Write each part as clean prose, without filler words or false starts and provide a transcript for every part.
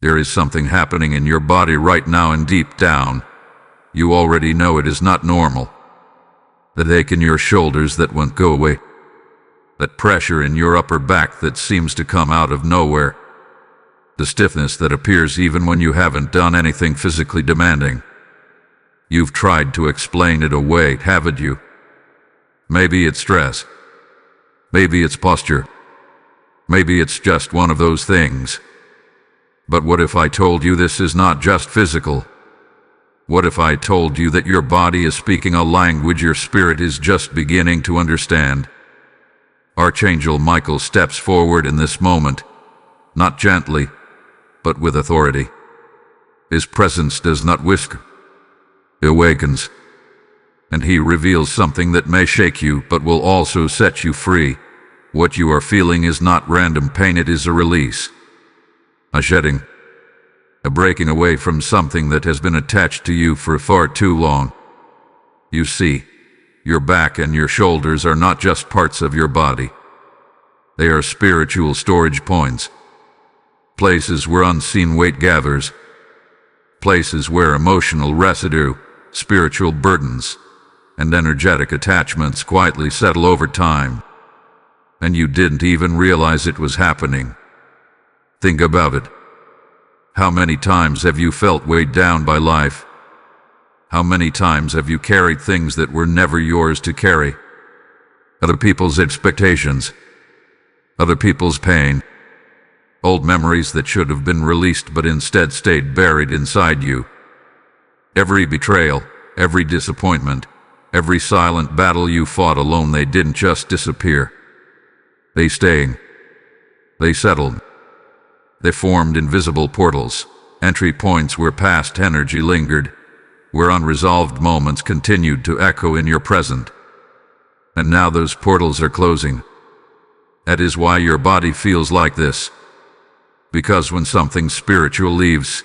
There is something happening in your body right now, and deep down, you already know it is not normal. That ache in your shoulders that won't go away. That pressure in your upper back that seems to come out of nowhere. The stiffness that appears even when you haven't done anything physically demanding. You've tried to explain it away, haven't you? Maybe it's stress. Maybe it's posture. Maybe it's just one of those things. But what if I told you this is not just physical? What if I told you that your body is speaking a language your spirit is just beginning to understand? Archangel Michael steps forward in this moment, not gently, but with authority. His presence does not whisper. It awakens. And he reveals something that may shake you, but will also set you free. What you are feeling is not random pain, it is a release. A shedding. A breaking away from something that has been attached to you for far too long. You see, your back and your shoulders are not just parts of your body. They are spiritual storage points. Places where unseen weight gathers. Places where emotional residue, spiritual burdens, and energetic attachments quietly settle over time. And you didn't even realize it was happening. Think about it. How many times have you felt weighed down by life? How many times have you carried things that were never yours to carry? Other people's expectations. Other people's pain. Old memories that should have been released but instead stayed buried inside you. Every betrayal, every disappointment, every silent battle you fought alone, they didn't just disappear. They stayed. They settled. They formed invisible portals, entry points where past energy lingered, where unresolved moments continued to echo in your present. And now those portals are closing. That is why your body feels like this. Because when something spiritual leaves,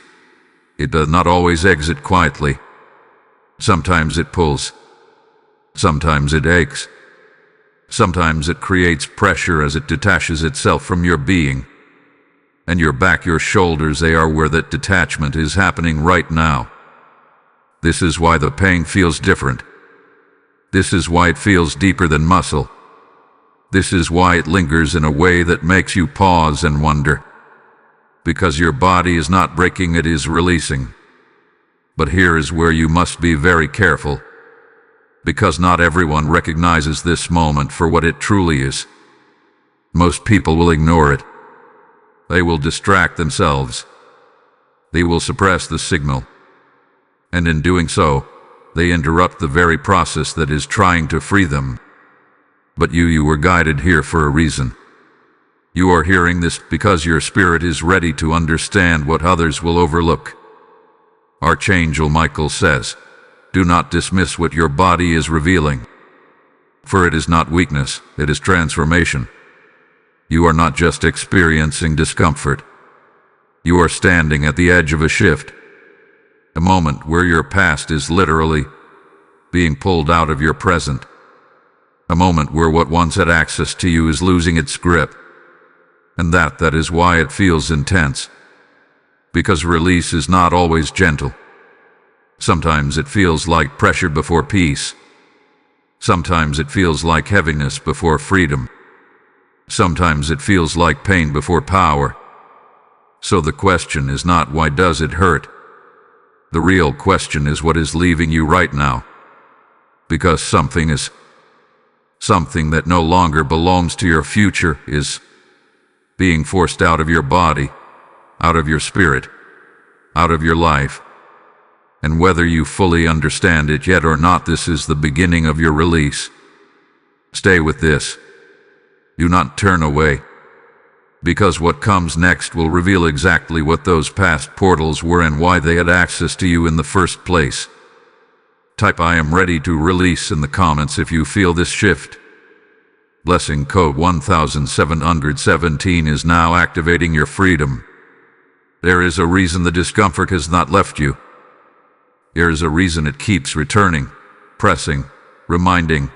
it does not always exit quietly. Sometimes it pulls. Sometimes it aches. Sometimes it creates pressure as it detaches itself from your being. And your back, your shoulders, they are where that detachment is happening right now. This is why the pain feels different. This is why it feels deeper than muscle. This is why it lingers in a way that makes you pause and wonder. Because your body is not breaking, it is releasing. But here is where you must be very careful. Because not everyone recognizes this moment for what it truly is. Most people will ignore it. They will distract themselves. They will suppress the signal. And in doing so, they interrupt the very process that is trying to free them. But you were guided here for a reason. You are hearing this because your spirit is ready to understand what others will overlook. Archangel Michael says, do not dismiss what your body is revealing. For it is not weakness, it is transformation. You are not just experiencing discomfort. You are standing at the edge of a shift. A moment where your past is literally being pulled out of your present. A moment where what once had access to you is losing its grip. And that is why it feels intense. Because release is not always gentle. Sometimes it feels like pressure before peace. Sometimes it feels like heaviness before freedom. Sometimes it feels like pain before power. So the question is not why does it hurt? The real question is what is leaving you right now. Because something that no longer belongs to your future is being forced out of your body, out of your spirit, out of your life. And whether you fully understand it yet or not, this is the beginning of your release. Stay with this. Do not turn away. Because what comes next will reveal exactly what those past portals were and why they had access to you in the first place. Type I am ready to release in the comments if you feel this shift. Blessing code 1717 is now activating your freedom. There is a reason the discomfort has not left you. There is a reason it keeps returning, pressing, reminding,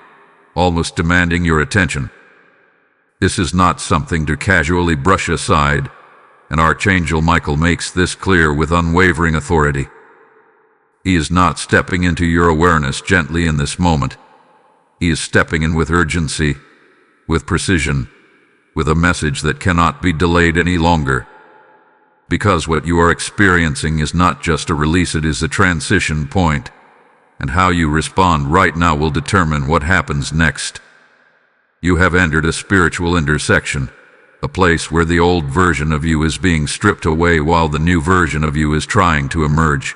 almost demanding your attention. This is not something to casually brush aside. and Archangel Michael makes this clear with unwavering authority. He is not stepping into your awareness gently in this moment. He is stepping in with urgency, with precision, with a message that cannot be delayed any longer. Because what you are experiencing is not just a release, it is a transition point, and how you respond right now will determine what happens next. You have entered a spiritual intersection, a place where the old version of you is being stripped away while the new version of you is trying to emerge.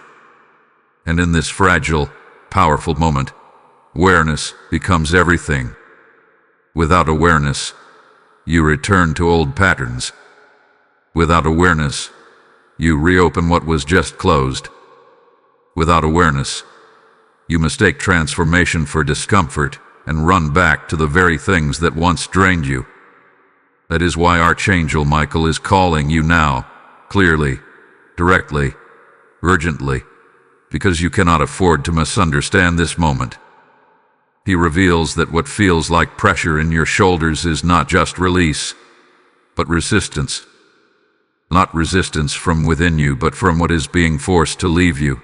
And in this fragile, powerful moment, awareness becomes everything. Without awareness, you return to old patterns. Without awareness, you reopen what was just closed. Without awareness, you mistake transformation for discomfort and run back to the very things that once drained you. That is why Archangel Michael is calling you now, clearly, directly, urgently, because you cannot afford to misunderstand this moment. He reveals that what feels like pressure in your shoulders is not just release, but resistance. Not resistance from within you, but from what is being forced to leave you.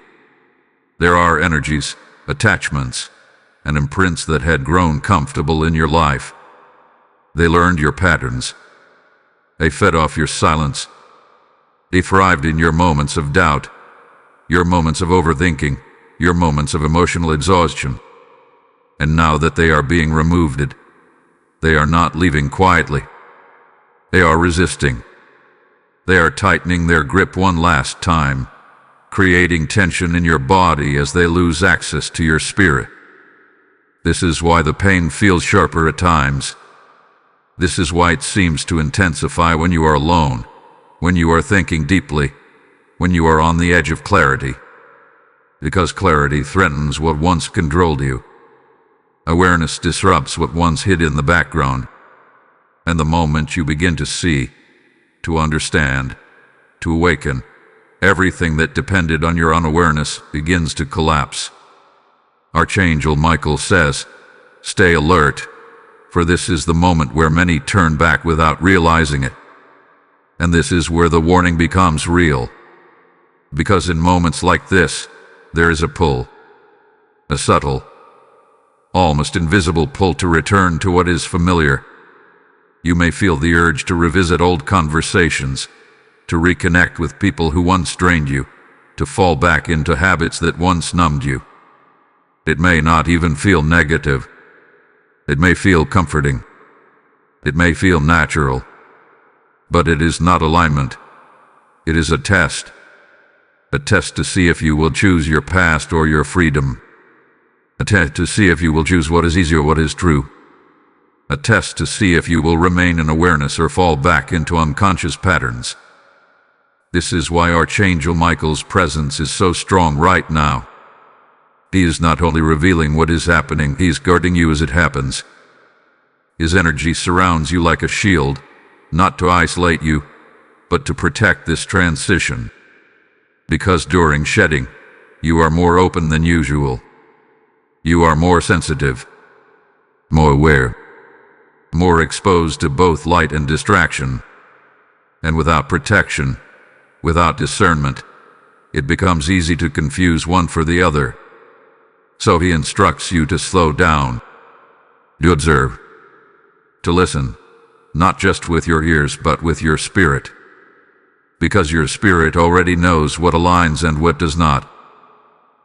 There are energies, attachments, and imprints that had grown comfortable in your life. They learned your patterns. They fed off your silence. They thrived in your moments of doubt, your moments of overthinking, your moments of emotional exhaustion. And now that they are being removed, they are not leaving quietly. They are resisting. They are tightening their grip one last time, creating tension in your body as they lose access to your spirit. This is why the pain feels sharper at times. This is why it seems to intensify when you are alone, when you are thinking deeply, when you are on the edge of clarity. Because clarity threatens what once controlled you. Awareness disrupts what once hid in the background. And the moment you begin to see, to understand, to awaken, everything that depended on your unawareness begins to collapse. Archangel Michael says, "Stay alert, for this is the moment where many turn back without realizing it. And this is where the warning becomes real. Because in moments like this, there is a pull, a subtle, almost invisible pull to return to what is familiar. You may feel the urge to revisit old conversations, to reconnect with people who once drained you, to fall back into habits that once numbed you. It may not even feel negative. It may feel comforting. It may feel natural. But it is not alignment. It is a test. A test to see if you will choose your past or your freedom. A test to see if you will choose what is easy or what is true. A test to see if you will remain in awareness or fall back into unconscious patterns. This is why Archangel Michael's presence is so strong right now. He is not only revealing what is happening, he is guarding you as it happens. His energy surrounds you like a shield, not to isolate you, but to protect this transition. Because during shedding, you are more open than usual. You are more sensitive, more aware, more exposed to both light and distraction. And without protection, without discernment, it becomes easy to confuse one for the other. So he instructs you to slow down, to observe, to listen, not just with your ears but with your spirit. Because your spirit already knows what aligns and what does not.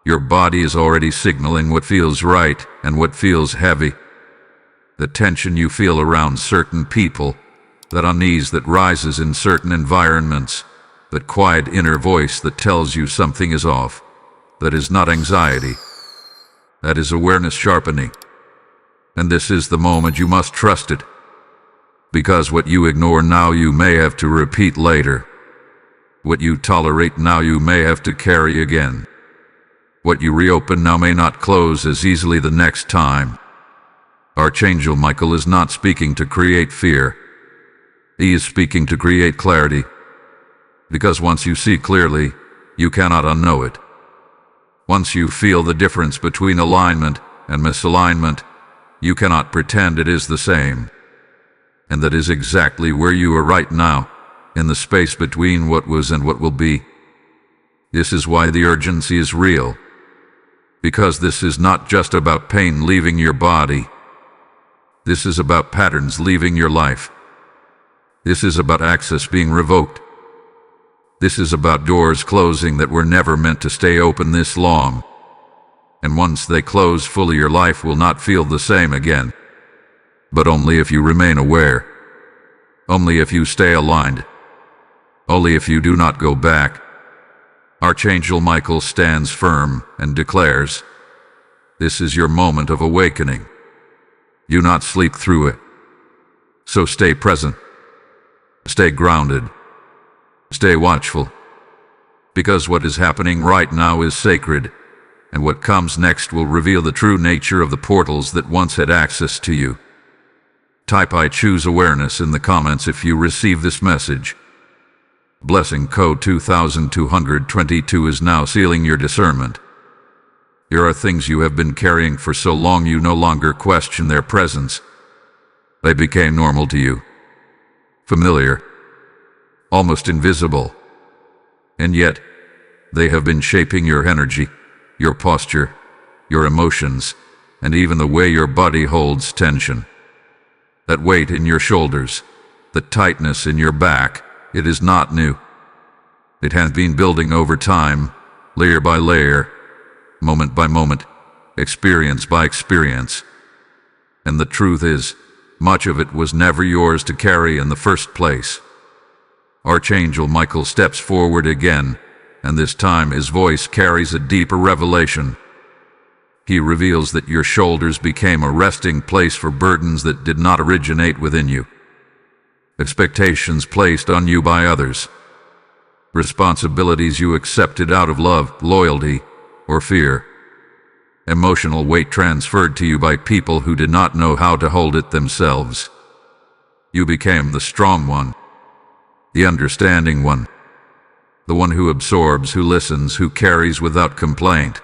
Your body is already signaling what feels right and what feels heavy. The tension you feel around certain people, that unease that rises in certain environments, that quiet inner voice that tells you something is off, that is not anxiety. That is awareness sharpening. And this is the moment you must trust it. Because what you ignore now you may have to repeat later. What you tolerate now you may have to carry again. What you reopen now may not close as easily the next time. Archangel Michael is not speaking to create fear. He is speaking to create clarity. Because once you see clearly, you cannot unknow it. Once you feel the difference between alignment and misalignment, you cannot pretend it is the same. And that is exactly where you are right now, in the space between what was and what will be. This is why the urgency is real. Because this is not just about pain leaving your body. This is about patterns leaving your life. This is about access being revoked. This is about doors closing that were never meant to stay open this long. And once they close fully, your life will not feel the same again. But only if you remain aware. Only if you stay aligned. Only if you do not go back. Archangel Michael stands firm and declares, this is your moment of awakening. Do not sleep through it. So stay present. Stay grounded. Stay watchful. Because what is happening right now is sacred, and what comes next will reveal the true nature of the portals that once had access to you. Type I choose awareness in the comments if you receive this message. Blessing code 2222 is now sealing your discernment. There are things you have been carrying for so long you no longer question their presence. They became normal to you. Familiar. Almost invisible. And yet, they have been shaping your energy, your posture, your emotions, and even the way your body holds tension. That weight in your shoulders, the tightness in your back, it is not new. It has been building over time, layer by layer, moment by moment, experience by experience. And the truth is, much of it was never yours to carry in the first place. Archangel Michael steps forward again, and this time his voice carries a deeper revelation. He reveals that your shoulders became a resting place for burdens that did not originate within you. Expectations placed on you by others. Responsibilities you accepted out of love, loyalty, or fear. Emotional weight transferred to you by people who did not know how to hold it themselves. You became the strong one. The understanding one. The one who absorbs, who listens, who carries without complaint.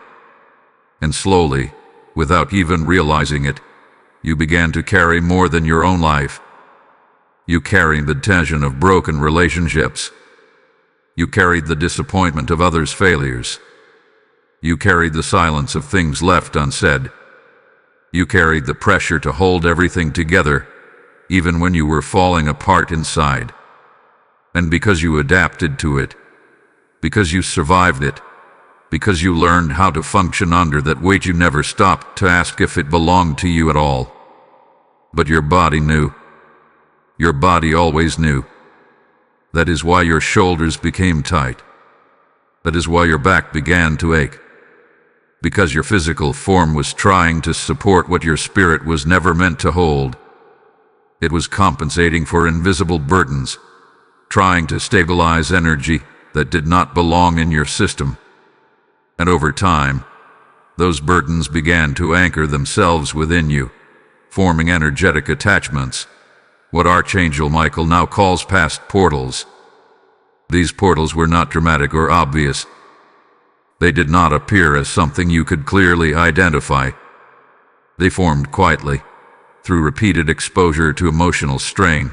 And slowly, without even realizing it, you began to carry more than your own life. You carried the tension of broken relationships. You carried the disappointment of others' failures. You carried the silence of things left unsaid. You carried the pressure to hold everything together, even when you were falling apart inside. And because you adapted to it, because you survived it, because you learned how to function under that weight, you never stopped to ask if it belonged to you at all. But your body knew. Your body always knew. That is why your shoulders became tight. That is why your back began to ache. Because your physical form was trying to support what your spirit was never meant to hold. It was compensating for invisible burdens, trying to stabilize energy that did not belong in your system. And over time, those burdens began to anchor themselves within you, forming energetic attachments, what Archangel Michael now calls past portals. These portals were not dramatic or obvious. They did not appear as something you could clearly identify. They formed quietly, through repeated exposure to emotional strain,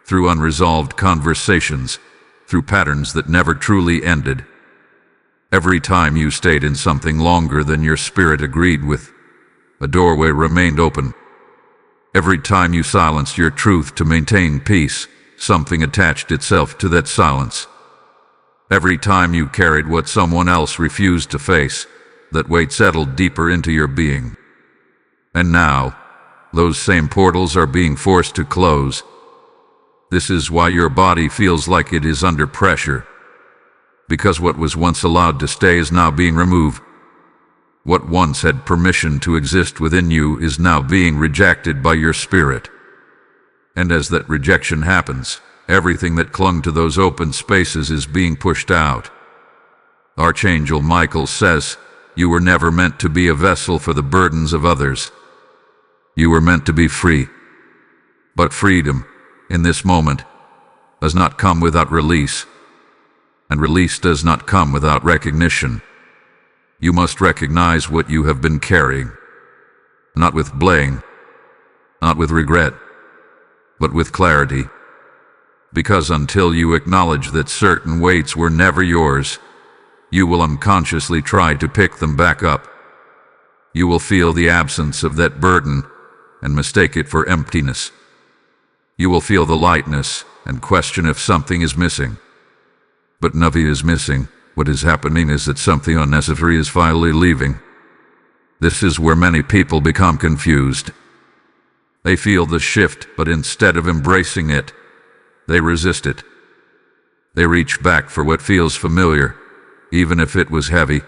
through unresolved conversations, through patterns that never truly ended. Every time you stayed in something longer than your spirit agreed with, a doorway remained open. Every time you silenced your truth to maintain peace, something attached itself to that silence. Every time you carried what someone else refused to face, that weight settled deeper into your being. And now, those same portals are being forced to close. This is why your body feels like it is under pressure. Because what was once allowed to stay is now being removed. What once had permission to exist within you is now being rejected by your spirit. And as that rejection happens, everything that clung to those open spaces is being pushed out. Archangel Michael says, you were never meant to be a vessel for the burdens of others. You were meant to be free. But freedom, in this moment, does not come without release. And release does not come without recognition. You must recognize what you have been carrying, not with blame, not with regret, but with clarity. Because until you acknowledge that certain weights were never yours, you will unconsciously try to pick them back up. You will feel the absence of that burden and mistake it for emptiness. You will feel the lightness and question if something is missing. But nothing is missing. What is happening is that something unnecessary is finally leaving. This is where many people become confused. They feel the shift, but instead of embracing it, they resist it. They reach back for what feels familiar, even if it was heavy.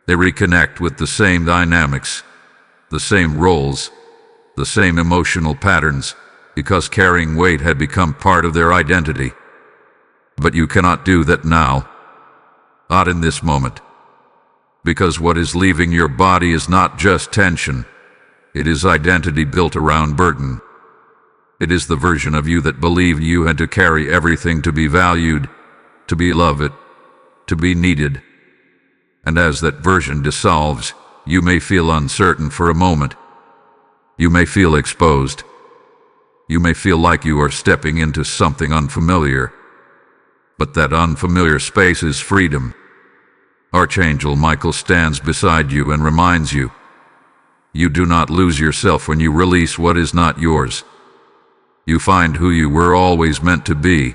They reconnect with the same dynamics, the same roles, the same emotional patterns, because carrying weight had become part of their identity. But you cannot do that now, not in this moment, because what is leaving your body is not just tension, it is identity built around burden. It is the version of you that believed you had to carry everything to be valued, to be loved, to be needed. And as that version dissolves, you may feel uncertain for a moment. You may feel exposed. You may feel like you are stepping into something unfamiliar. But that unfamiliar space is freedom. Archangel Michael stands beside you and reminds you, you do not lose yourself when you release what is not yours. You find who you were always meant to be.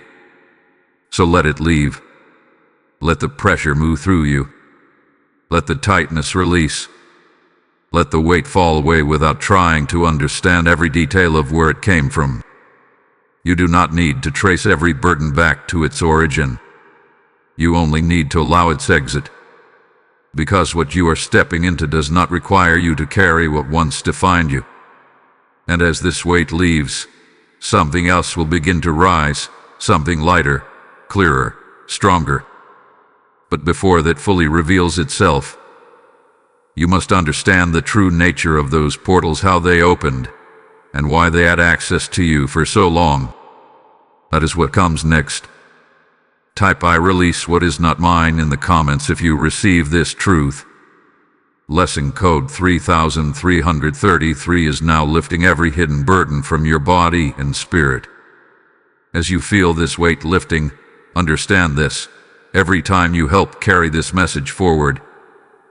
So let it leave. Let the pressure move through you. Let the tightness release. Let the weight fall away without trying to understand every detail of where it came from. You do not need to trace every burden back to its origin. You only need to allow its exit. Because what you are stepping into does not require you to carry what once defined you. And as this weight leaves, something else will begin to rise, something lighter, clearer, stronger. But before that fully reveals itself, you must understand the true nature of those portals, how they opened, and why they had access to you for so long. That is what comes next. Type "I release what is not mine" in the comments if you receive this truth. Lesson code 3333 is now lifting every hidden burden from your body and spirit. As you feel this weight lifting, understand this. Every time you help carry this message forward,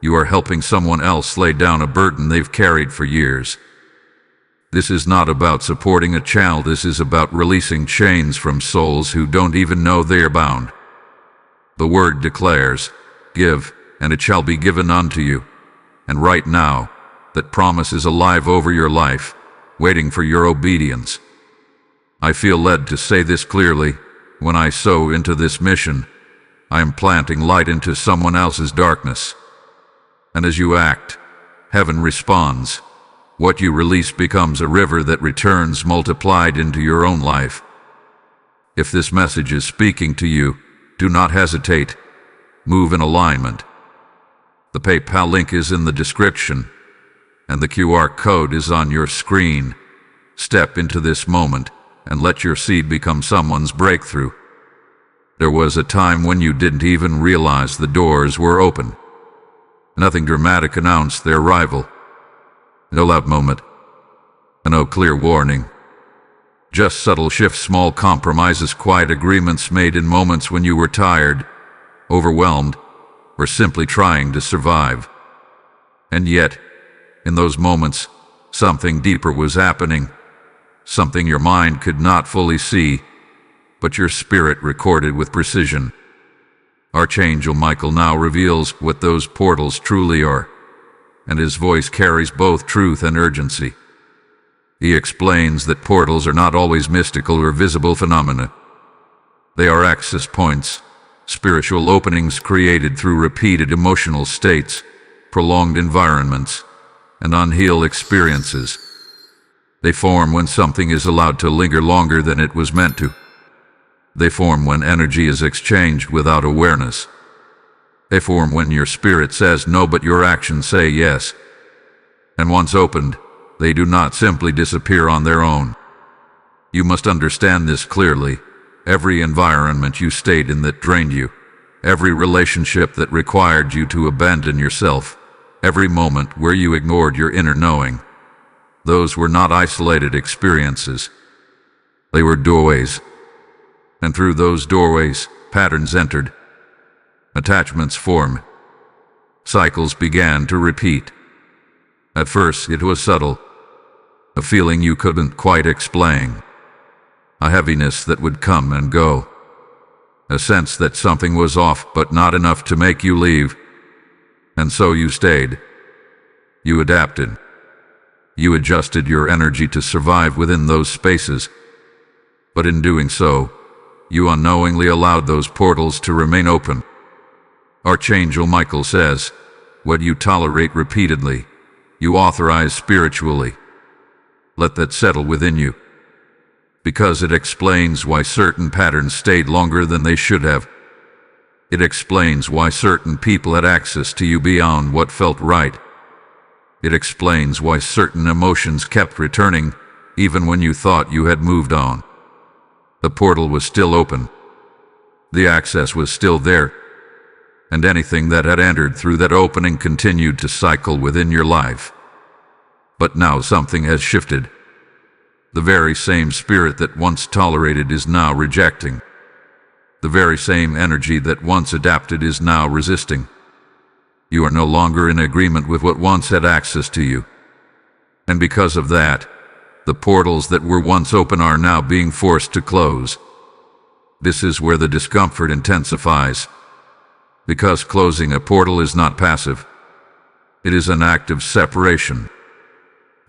you are helping someone else lay down a burden they've carried for years. This is not about supporting a channel, this is about releasing chains from souls who don't even know they are bound. The word declares, "Give, and it shall be given unto you." And right now, that promise is alive over your life, waiting for your obedience. I feel led to say this clearly. When I sow into this mission, I am planting light into someone else's darkness. And as you act, heaven responds. What you release becomes a river that returns multiplied into your own life. If this message is speaking to you, do not hesitate. Move in alignment. The PayPal link is in the description, and the QR code is on your screen. Step into this moment and let your seed become someone's breakthrough. There was a time when you didn't even realize the doors were open. Nothing dramatic announced their arrival. No loud moment. No clear warning. Just subtle shifts, small compromises, quiet agreements made in moments when you were tired, overwhelmed, or simply trying to survive. And yet, in those moments, something deeper was happening. Something your mind could not fully see, but your spirit recorded with precision. Archangel Michael now reveals what those portals truly are, and his voice carries both truth and urgency. He explains that portals are not always mystical or visible phenomena. They are access points, spiritual openings created through repeated emotional states, prolonged environments, and unhealed experiences. They form when something is allowed to linger longer than it was meant to. They form when energy is exchanged without awareness. They form when your spirit says no but your actions say yes. And once opened, they do not simply disappear on their own. You must understand this clearly. Every environment you stayed in that drained you, every relationship that required you to abandon yourself, every moment where you ignored your inner knowing, those were not isolated experiences. They were doorways. And through those doorways, patterns entered. Attachments formed. Cycles began to repeat. At first it was subtle, a feeling you couldn't quite explain, a heaviness that would come and go, a sense that something was off but not enough to make you leave. And so you stayed. You adapted. You adjusted your energy to survive within those spaces. But in doing so, you unknowingly allowed those portals to remain open. Archangel Michael says, what you tolerate repeatedly, you authorize spiritually. Let that settle within you. Because it explains why certain patterns stayed longer than they should have. It explains why certain people had access to you beyond what felt right. It explains why certain emotions kept returning, even when you thought you had moved on. The portal was still open. The access was still there. And anything that had entered through that opening continued to cycle within your life. But now something has shifted. The very same spirit that once tolerated is now rejecting. The very same energy that once adapted is now resisting. You are no longer in agreement with what once had access to you. And because of that, the portals that were once open are now being forced to close. This is where the discomfort intensifies. Because closing a portal is not passive. It is an act of separation.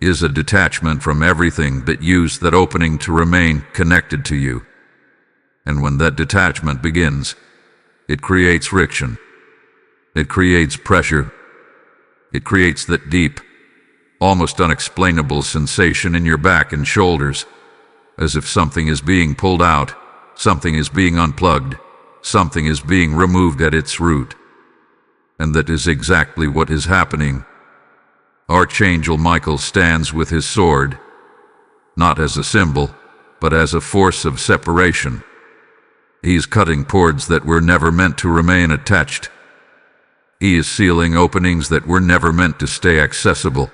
It is a detachment from everything that used that opening to remain connected to you. And when that detachment begins, it creates friction. It creates pressure. It creates that deep, almost unexplainable sensation in your back and shoulders, as if something is being pulled out, something is being unplugged, something is being removed at its root. And that is exactly what is happening. Archangel Michael stands with his sword, not as a symbol, but as a force of separation. He is cutting cords that were never meant to remain attached. He is sealing openings that were never meant to stay accessible.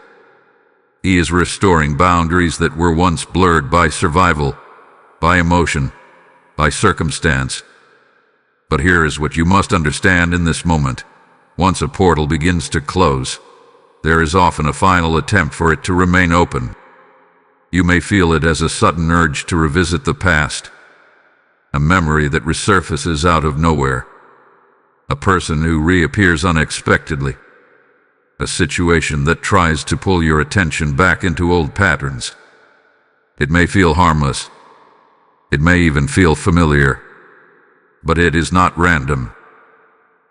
He is restoring boundaries that were once blurred by survival, by emotion, by circumstance. But here is what you must understand in this moment. Once a portal begins to close, there is often a final attempt for it to remain open. You may feel it as a sudden urge to revisit the past, a memory that resurfaces out of nowhere, a person who reappears unexpectedly, a situation that tries to pull your attention back into old patterns. It may feel harmless. It may even feel familiar. But it is not random.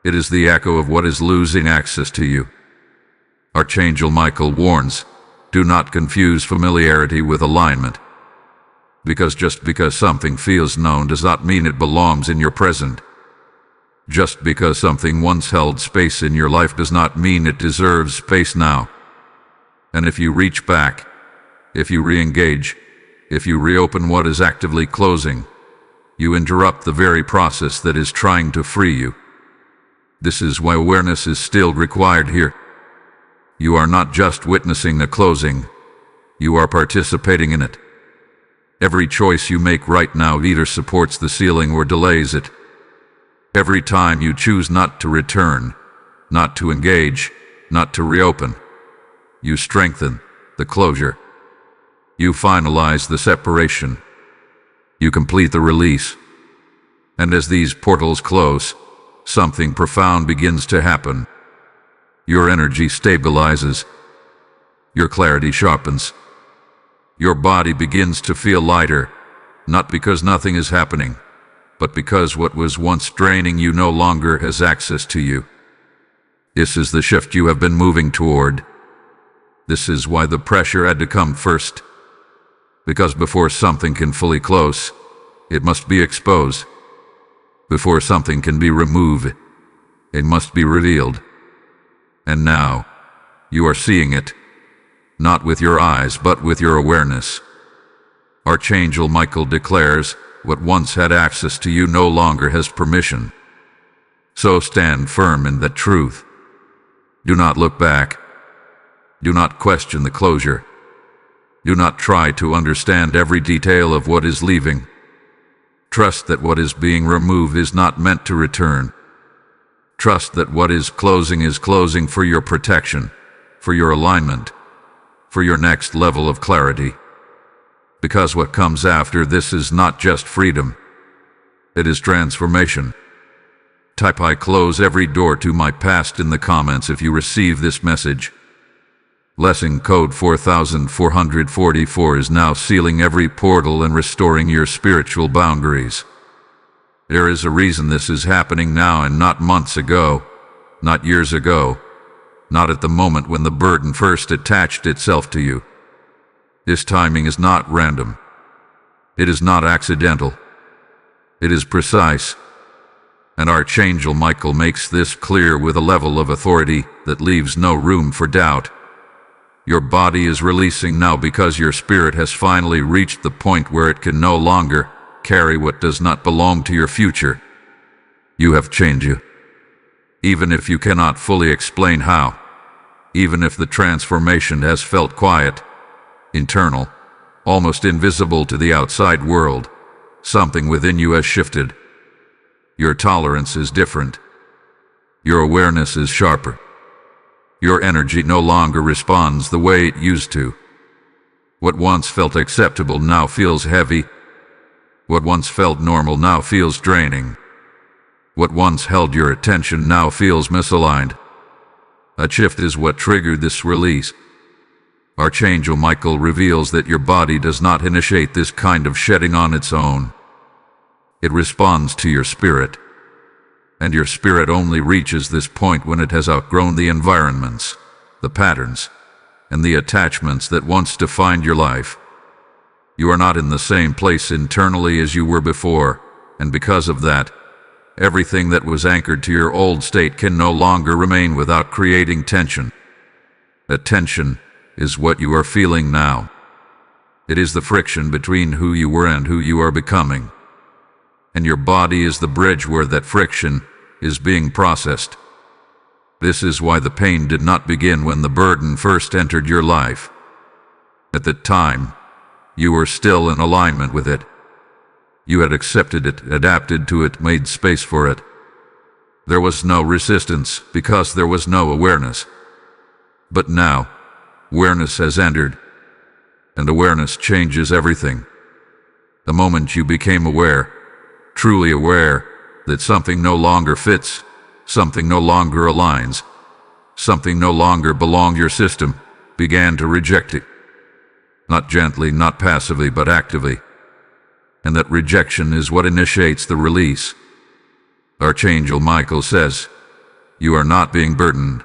It is the echo of what is losing access to you. Archangel Michael warns, do not confuse familiarity with alignment. Because just because something feels known does not mean it belongs in your present. Just because something once held space in your life does not mean it deserves space now. And if you reach back, if you re-engage, if you reopen what is actively closing, you interrupt the very process that is trying to free you. This is why awareness is still required here. You are not just witnessing the closing, you are participating in it. Every choice you make right now either supports the sealing or delays it. Every time you choose not to return, not to engage, not to reopen, you strengthen the closure. You finalize the separation. You complete the release. And as these portals close, something profound begins to happen. Your energy stabilizes. Your clarity sharpens. Your body begins to feel lighter, not because nothing is happening, but because what was once draining you no longer has access to you. This is the shift you have been moving toward. This is why the pressure had to come first. Because before something can fully close, it must be exposed. Before something can be removed, it must be revealed. And now, you are seeing it, not with your eyes but with your awareness. Archangel Michael declares, what once had access to you no longer has permission. So stand firm in that truth. Do not look back. Do not question the closure. Do not try to understand every detail of what is leaving. Trust that what is being removed is not meant to return. Trust that what is closing for your protection, for your alignment, for your next level of clarity. Because what comes after this is not just freedom. It is transformation. Type "I close every door to my past" in the comments if you receive this message. Lesson code 4444 is now sealing every portal and restoring your spiritual boundaries. There is a reason this is happening now and not months ago, not years ago, not at the moment when the burden first attached itself to you. This timing is not random. It is not accidental. It is precise. And Archangel Michael makes this clear with a level of authority that leaves no room for doubt. Your body is releasing now because your spirit has finally reached the point where it can no longer carry what does not belong to your future. You have changed you. Even if you cannot fully explain how, even if the transformation has felt quiet, internal, almost invisible to the outside world, something within you has shifted. Your tolerance is different. Your awareness is sharper. Your energy no longer responds the way it used to. What once felt acceptable now feels heavy. What once felt normal now feels draining. What once held your attention now feels misaligned. A shift is what triggered this release. Archangel Michael reveals that your body does not initiate this kind of shedding on its own. It responds to your spirit. And your spirit only reaches this point when it has outgrown the environments, the patterns, and the attachments that once defined your life. You are not in the same place internally as you were before, and because of that, everything that was anchored to your old state can no longer remain without creating tension. That tension is what you are feeling now. It is the friction between who you were and who you are becoming. And your body is the bridge where that friction is being processed. This is why the pain did not begin when the burden first entered your life. At that time, you were still in alignment with it. You had accepted it, adapted to it, made space for it. There was no resistance because there was no awareness. But now, awareness has entered, and awareness changes everything. The moment you became aware, truly aware, that something no longer fits, something no longer aligns, something no longer belonged, your system began to reject it. Not gently, not passively, but actively. And that rejection is what initiates the release. Archangel Michael says, you are not being burdened.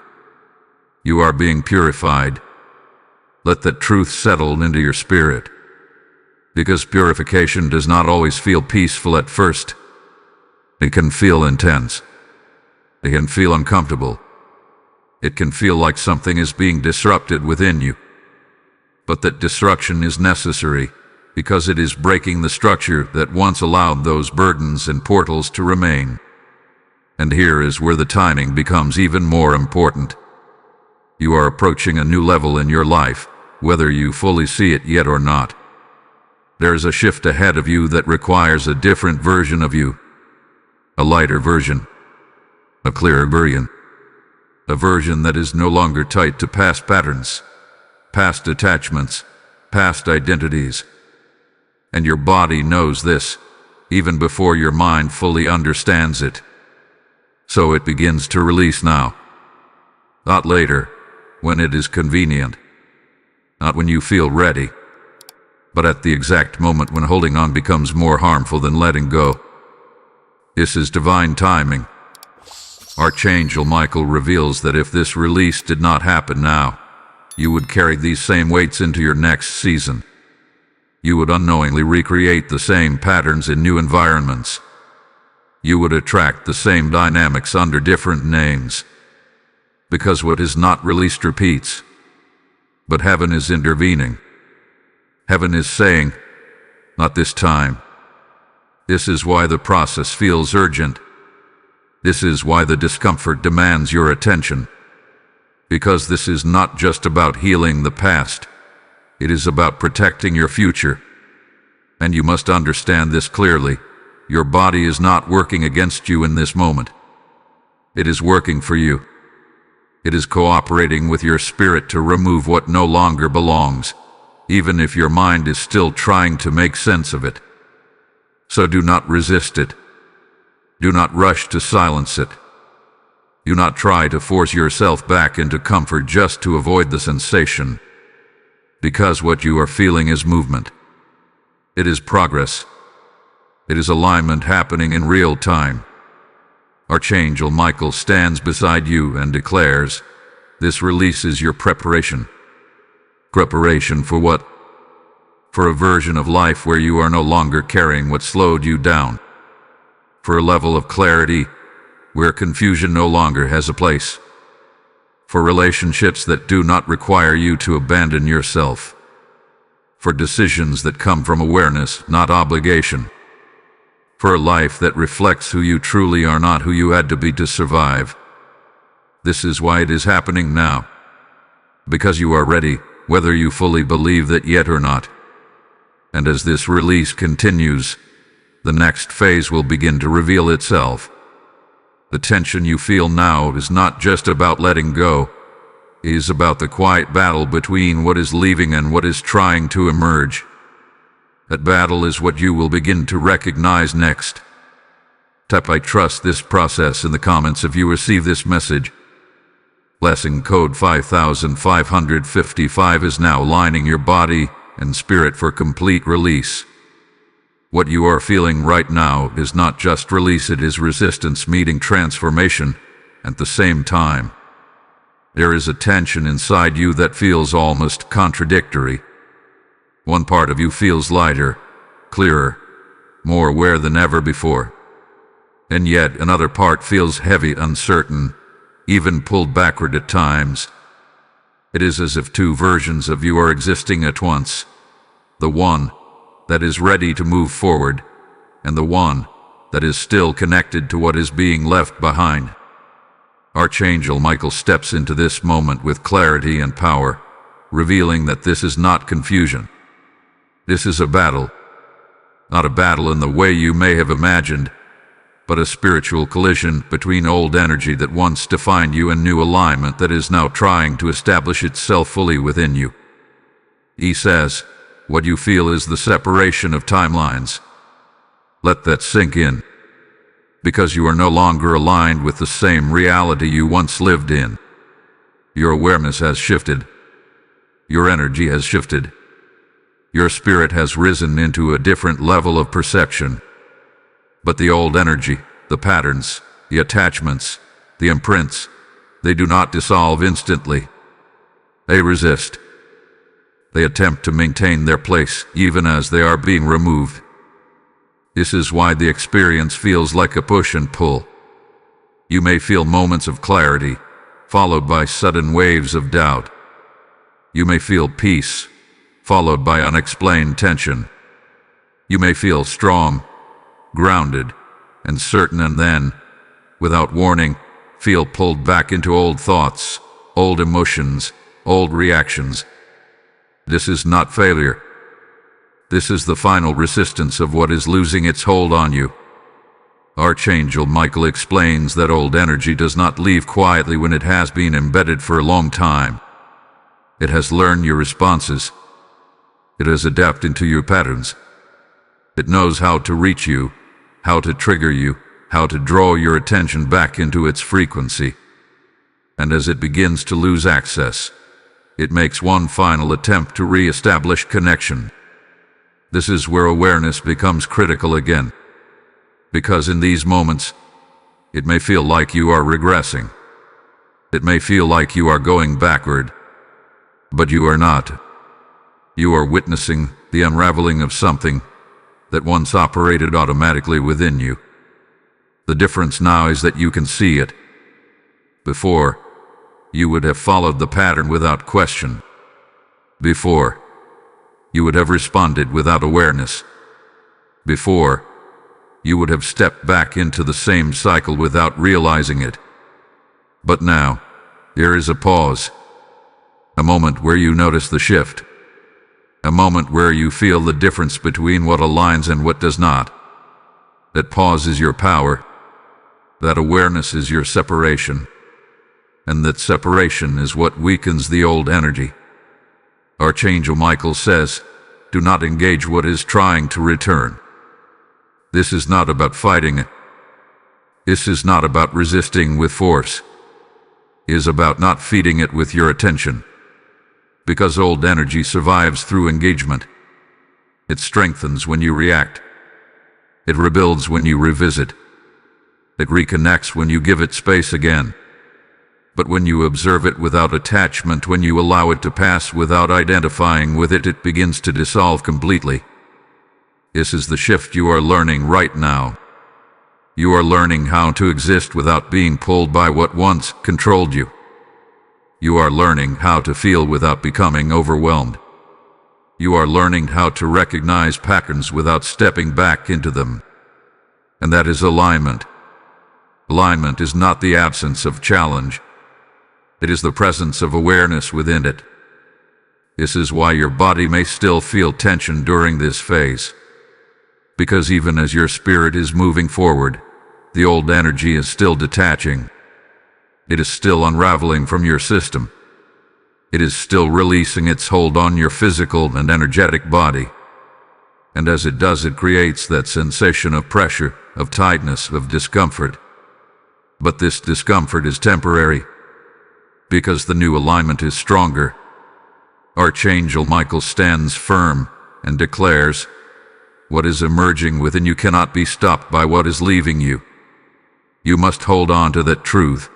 You are being purified. Let that truth settle into your spirit. Because purification does not always feel peaceful at first. It can feel intense. It can feel uncomfortable. It can feel like something is being disrupted within you. But that disruption is necessary because it is breaking the structure that once allowed those burdens and portals to remain. And here is where the timing becomes even more important. You are approaching a new level in your life, whether you fully see it yet or not. There is a shift ahead of you that requires a different version of you. A lighter version. A clearer version. A version that is no longer tied to past patterns, past attachments, past identities. And your body knows this, even before your mind fully understands it. So it begins to release now. Not later, when it is convenient. Not when you feel ready. But at the exact moment when holding on becomes more harmful than letting go. This is divine timing. Archangel Michael reveals that if this release did not happen now, you would carry these same weights into your next season. You would unknowingly recreate the same patterns in new environments. You would attract the same dynamics under different names. Because what is not released repeats. But heaven is intervening. Heaven is saying, not this time. This is why the process feels urgent. This is why the discomfort demands your attention. Because this is not just about healing the past. It is about protecting your future. And you must understand this clearly. your body is not working against you in this moment. It is working for you. It is cooperating with your spirit to remove what no longer belongs, even if your mind is still trying to make sense of it. So do not resist it. Do not rush to silence it. Do not try to force yourself back into comfort just to avoid the sensation, because what you are feeling is movement. It is progress. It is alignment happening in real time. Archangel Michael stands beside you and declares, this release is your preparation. Preparation for what? For a version of life where you are no longer carrying what slowed you down. For a level of clarity where confusion no longer has a place. For relationships that do not require you to abandon yourself. For decisions that come from awareness, not obligation. For a life that reflects who you truly are, not who you had to be to survive. This is why it is happening now. Because you are ready, whether you fully believe that yet or not. And as this release continues, the next phase will begin to reveal itself. The tension you feel now is not just about letting go. It is about the quiet battle between what is leaving and what is trying to emerge. That battle is what you will begin to recognize next. Type "I trust this process" in the comments if you receive this message. Blessing code 5555 is now aligning your body and spirit for complete release. What you are feeling right now is not just release, it is resistance meeting transformation at the same time. There is a tension inside you that feels almost contradictory. One part of you feels lighter, clearer, more aware than ever before. And yet another part feels heavy, uncertain, even pulled backward at times. It is as if two versions of you are existing at once. The one that is ready to move forward, and the one that is still connected to what is being left behind. Archangel Michael steps into this moment with clarity and power, revealing that this is not confusion. This is a battle. Not a battle in the way you may have imagined, but a spiritual collision between old energy that once defined you and new alignment that is now trying to establish itself fully within you. He says, what you feel is the separation of timelines. Let that sink in, because you are no longer aligned with the same reality you once lived in. Your awareness has shifted. Your energy has shifted. Your spirit has risen into a different level of perception. But the old energy, the patterns, the attachments, the imprints, they do not dissolve instantly. They resist. They attempt to maintain their place even as they are being removed. This is why the experience feels like a push and pull. You may feel moments of clarity, followed by sudden waves of doubt. You may feel peace, followed by unexplained tension. You may feel strong, grounded, and certain, and then, without warning, feel pulled back into old thoughts, old emotions, old reactions. This is not failure. This is the final resistance of what is losing its hold on you. Archangel Michael explains that old energy does not leave quietly when it has been embedded for a long time. It has learned your responses. It has adapted to your patterns. It knows how to reach you, how to trigger you, how to draw your attention back into its frequency. And as it begins to lose access, it makes one final attempt to re-establish connection. This is where awareness becomes critical again. Because in these moments, it may feel like you are regressing. It may feel like you are going backward. But you are not. You are witnessing the unraveling of something that once operated automatically within you. The difference now is that you can see it. Before, you would have followed the pattern without question. Before, you would have responded without awareness. Before, you would have stepped back into the same cycle without realizing it. But now, there is a pause. A moment where you notice the shift. A moment where you feel the difference between what aligns and what does not. That pause is your power, that awareness is your separation, and that separation is what weakens the old energy. Archangel Michael says, do not engage what is trying to return. This is not about fighting it. This is not about resisting with force. It is about not feeding it with your attention. Because old energy survives through engagement. It strengthens when you react. It rebuilds when you revisit. It reconnects when you give it space again. But when you observe it without attachment, when you allow it to pass without identifying with it, it begins to dissolve completely. This is the shift you are learning right now. You are learning how to exist without being pulled by what once controlled you. You are learning how to feel without becoming overwhelmed. You are learning how to recognize patterns without stepping back into them. And that is alignment. Alignment is not the absence of challenge. It is the presence of awareness within it. This is why your body may still feel tension during this phase. Because even as your spirit is moving forward, the old energy is still detaching. It is still unraveling from your system. It is still releasing its hold on your physical and energetic body. And as it does, it creates that sensation of pressure, of tightness, of discomfort. But this discomfort is temporary, because the new alignment is stronger. Archangel Michael stands firm and declares, what is emerging within you cannot be stopped by what is leaving you. You must hold on to that truth,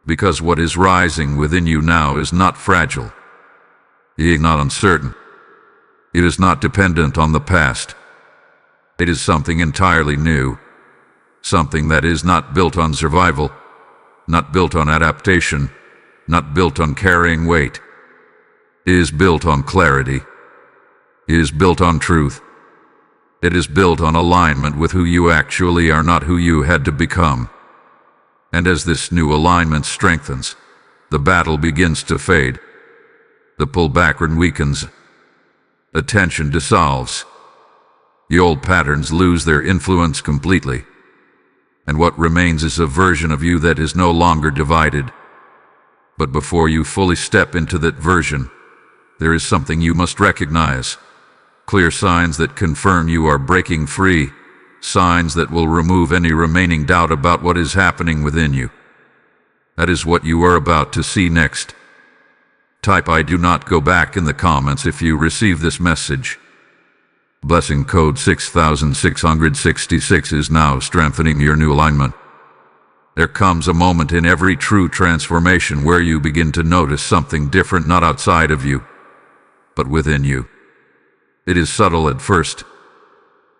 because what is rising within you now is not fragile. It is not uncertain. It is not dependent on the past. It is something entirely new, something that is not built on survival, not built on adaptation, not built on carrying weight. It is built on clarity. It is built on truth. It is built on alignment with who you actually are, not who you had to become. And as this new alignment strengthens, the battle begins to fade. The pull backward weakens. The tension dissolves. The old patterns lose their influence completely. And what remains is a version of you that is no longer divided. But before you fully step into that version, there is something you must recognize. Clear signs that confirm you are breaking free. Signs that will remove any remaining doubt about what is happening within you. That is what you are about to see next. Type I do not go back in the comments if you receive this message. Blessing code 6666 is now strengthening your new alignment. There comes a moment in every true transformation where you begin to notice something different, not outside of you, but within you. It is subtle at first,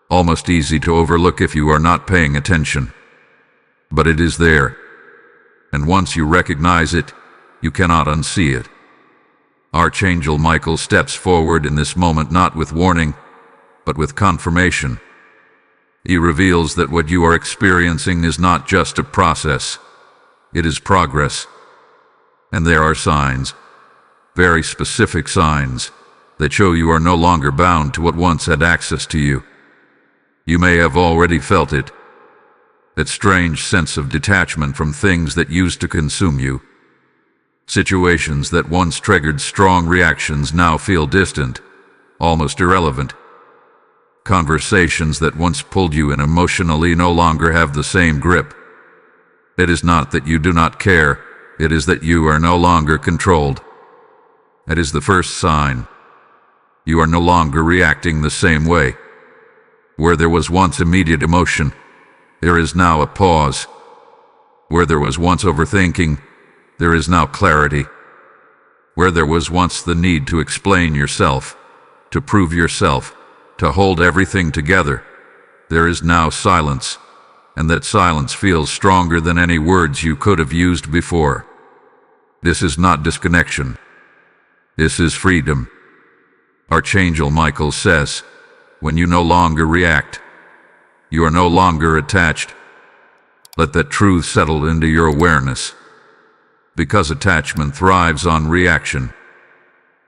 almost easy to overlook if you are not paying attention. But it is there, and once you recognize it, you cannot unsee it. Archangel Michael steps forward in this moment not with warning, but with confirmation. He reveals that what you are experiencing is not just a process, it is progress. And there are signs, very specific signs, that show you are no longer bound to what once had access to you. You may have already felt it, that strange sense of detachment from things that used to consume you. Situations that once triggered strong reactions now feel distant, almost irrelevant. Conversations that once pulled you in emotionally no longer have the same grip. It is not that you do not care, it is that you are no longer controlled. It is the first sign. You are no longer reacting the same way. Where there was once immediate emotion, there is now a pause. Where there was once overthinking, there is now clarity. Where there was once the need to explain yourself, to prove yourself, to hold everything together, there is now silence, and that silence feels stronger than any words you could have used before. This is not disconnection. This is freedom. Archangel Michael says, when you no longer react, you are no longer attached. Let that truth settle into your awareness. Because attachment thrives on reaction.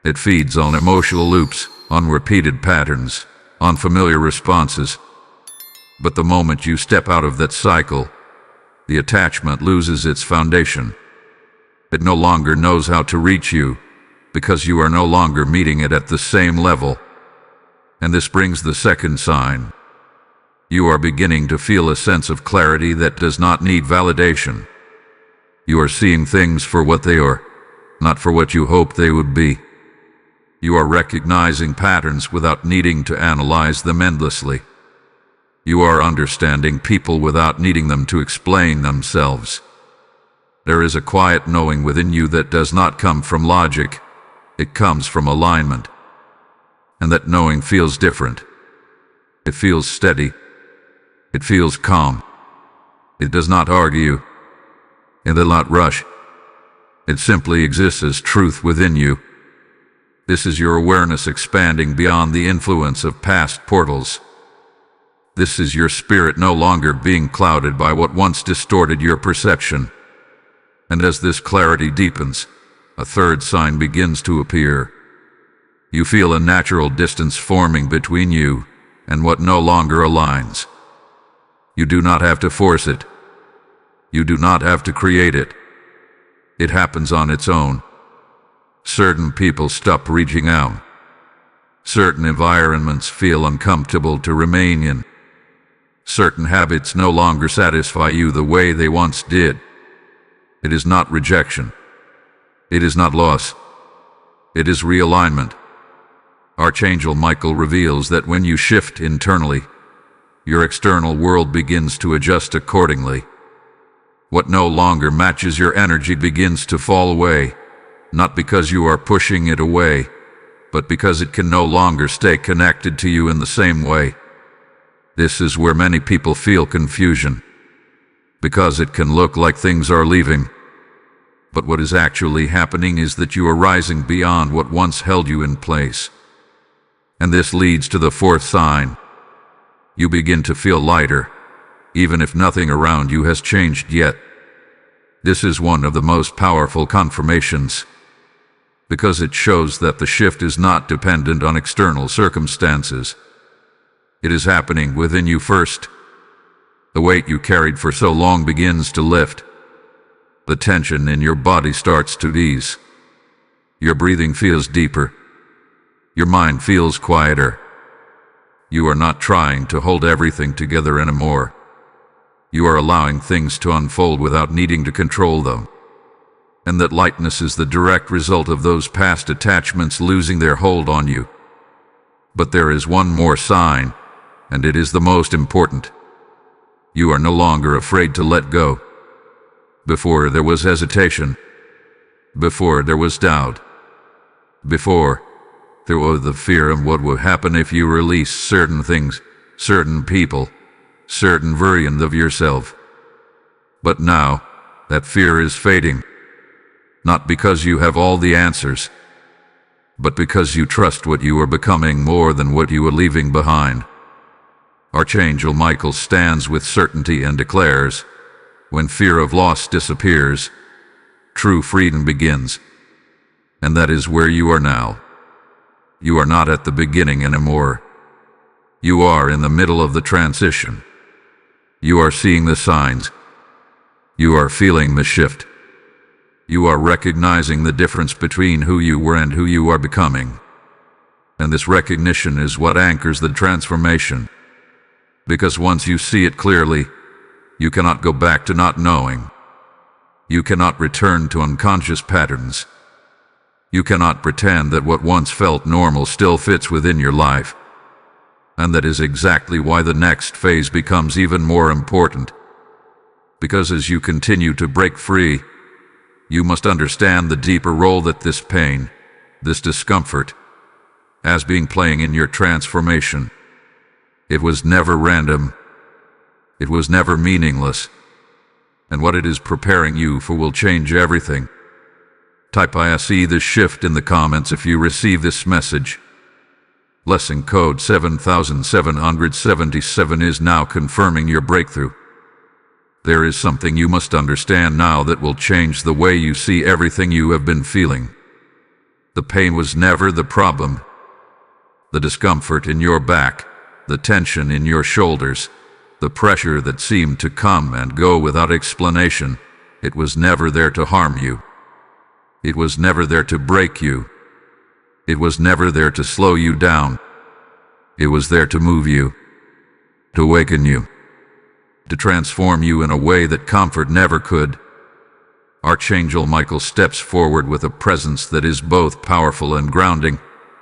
It feeds on emotional loops, on repeated patterns, on familiar responses. But the moment you step out of that cycle, the attachment loses its foundation. It no longer knows how to reach you, because you are no longer meeting it at the same level. And this brings the second sign. You are beginning to feel a sense of clarity that does not need validation. You are seeing things for what they are, not for what you hoped they would be. You are recognizing patterns without needing to analyze them endlessly. You are understanding people without needing them to explain themselves. There is a quiet knowing within you that does not come from logic. It comes from alignment. And that knowing feels different. It feels steady. It feels calm. It does not argue. It does not rush. It simply exists as truth within you. This is your awareness expanding beyond the influence of past portals. This is your spirit no longer being clouded by what once distorted your perception. And as this clarity deepens, a third sign begins to appear. You feel a natural distance forming between you and what no longer aligns. You do not have to force it. You do not have to create it. It happens on its own. Certain people stop reaching out. Certain environments feel uncomfortable to remain in. Certain habits no longer satisfy you the way they once did. It is not rejection. It is not loss. It is realignment. Archangel Michael reveals that when you shift internally, your external world begins to adjust accordingly. What no longer matches your energy begins to fall away, not because you are pushing it away, but because it can no longer stay connected to you in the same way. This is where many people feel confusion, because it can look like things are leaving. But what is actually happening is that you are rising beyond what once held you in place. And this leads to the fourth sign. You begin to feel lighter, even if nothing around you has changed yet. This is one of the most powerful confirmations, because it shows that the shift is not dependent on external circumstances. It is happening within you first. The weight you carried for so long begins to lift. The tension in your body starts to ease. Your breathing feels deeper. Your mind feels quieter. You are not trying to hold everything together anymore. You are allowing things to unfold without needing to control them. And that lightness is the direct result of those past attachments losing their hold on you. But there is one more sign, and it is the most important. You are no longer afraid to let go. Before there was hesitation. Before there was doubt. Before there was the fear of what would happen if you release certain things, certain people, certain versions of yourself. But now, that fear is fading. Not because you have all the answers, but because you trust what you are becoming more than what you are leaving behind. Archangel Michael stands with certainty and declares, when fear of loss disappears, true freedom begins. And that is where you are now. You are not at the beginning anymore. You are in the middle of the transition. You are seeing the signs. You are feeling the shift. You are recognizing the difference between who you were and who you are becoming. And this recognition is what anchors the transformation. Because once you see it clearly, you cannot go back to not knowing. You cannot return to unconscious patterns. You cannot pretend that what once felt normal still fits within your life. And that is exactly why the next phase becomes even more important. Because as you continue to break free, you must understand the deeper role that this pain, this discomfort, has been playing in your transformation. It was never random. It was never meaningless. And what it is preparing you for will change everything. Type asce the shift in the comments if you receive this message. Lesson code 7777 is now confirming your breakthrough. There is something you must understand now that will change the way you see everything you have been feeling. The pain was never the problem. The discomfort in your back, the tension in your shoulders, The pressure that seemed to come and go without explanation, it was never there to harm you. It was never there to break you. It was never there to slow you down. It was there to move you, to awaken you, to transform you in a way that comfort never could. Archangel Michael steps forward with a presence that is both powerful and grounding,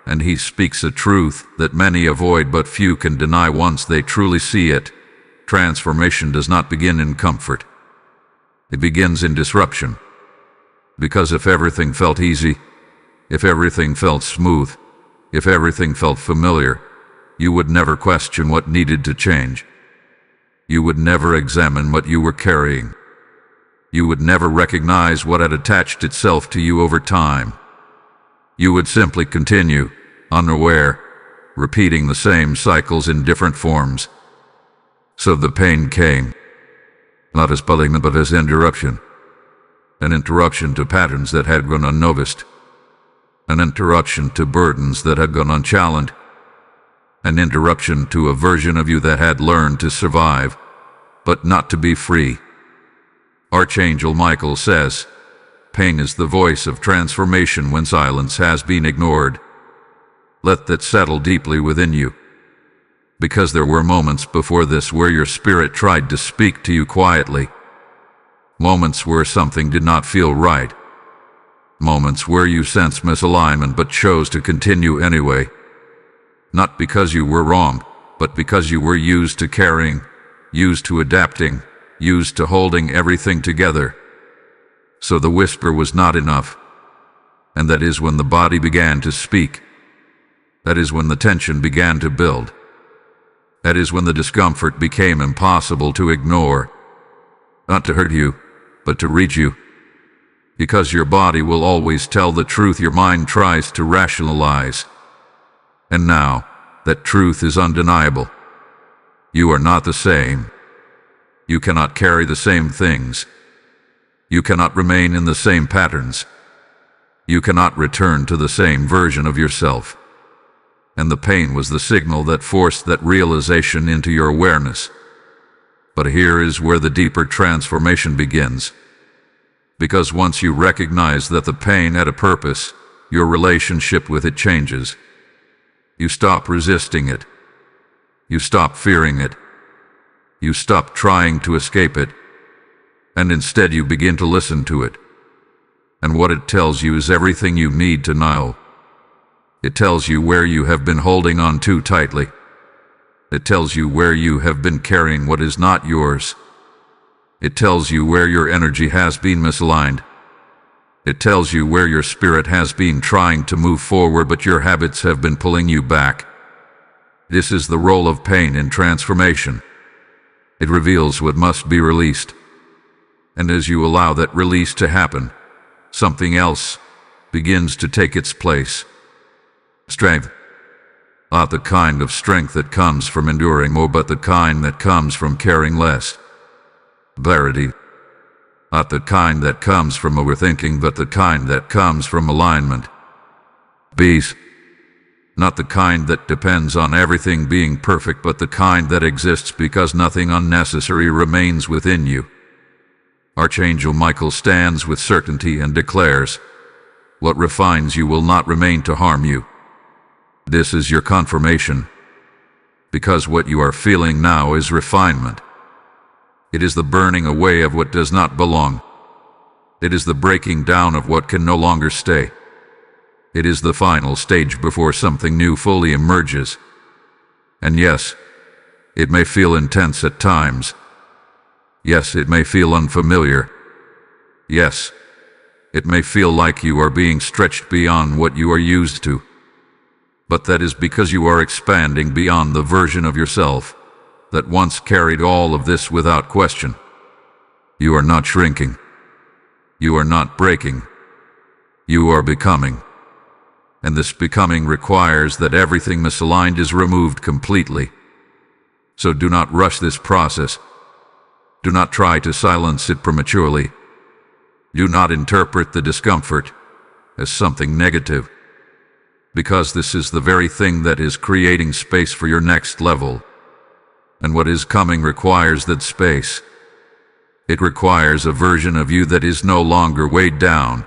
and he speaks a truth that many avoid but few can deny once they truly see it. Transformation does not begin in comfort. It begins in disruption. Because if everything felt easy, if everything felt smooth, if everything felt familiar, you would never question what needed to change. You would never examine what you were carrying. You would never recognize what had attached itself to you over time. You would simply continue, unaware, repeating the same cycles in different forms. So the pain came, not as punishment but as interruption. An interruption to patterns that had gone unnoticed. An interruption to burdens that had gone unchallenged. An interruption to a version of you that had learned to survive, but not to be free. Archangel Michael says, pain is the voice of transformation when silence has been ignored. Let that settle deeply within you. Because there were moments before this where your spirit tried to speak to you quietly. Moments where something did not feel right. Moments where you sensed misalignment but chose to continue anyway. Not because you were wrong, but because you were used to carrying, used to adapting, used to holding everything together. So the whisper was not enough. And that is when the body began to speak. That is when the tension began to build. That is when the discomfort became impossible to ignore. Not to hurt you, but to reach you. Because your body will always tell the truth your mind tries to rationalize. And now, that truth is undeniable. You are not the same. You cannot carry the same things. You cannot remain in the same patterns. You cannot return to the same version of yourself. And the pain was the signal that forced that realization into your awareness. But here is where the deeper transformation begins. Because once you recognize that the pain had a purpose, your relationship with it changes. You stop resisting it. You stop fearing it. You stop trying to escape it. And instead you begin to listen to it. And what it tells you is everything you need to know. It tells you where you have been holding on too tightly. It tells you where you have been carrying what is not yours. It tells you where your energy has been misaligned. It tells you where your spirit has been trying to move forward but your habits have been pulling you back. This is the role of pain in transformation. It reveals what must be released. And as you allow that release to happen, something else begins to take its place. Strength. Not the kind of strength that comes from enduring more, but the kind that comes from caring less. Clarity. Not the kind that comes from overthinking, but the kind that comes from alignment. Peace. Not the kind that depends on everything being perfect, but the kind that exists because nothing unnecessary remains within you. Archangel Michael stands with certainty and declares, what refines you will not remain to harm you. This is your confirmation, because what you are feeling now is refinement. It is the burning away of what does not belong. It is the breaking down of what can no longer stay. It is the final stage before something new fully emerges. And yes, it may feel intense at times. Yes, it may feel unfamiliar. Yes, it may feel like you are being stretched beyond what you are used to. But that is because you are expanding beyond the version of yourself that once carried all of this without question. You are not shrinking. You are not breaking. You are becoming. And this becoming requires that everything misaligned is removed completely. So do not rush this process. Do not try to silence it prematurely. Do not interpret the discomfort as something negative, because this is the very thing that is creating space for your next level. And what is coming requires that space. It requires a version of you that is no longer weighed down,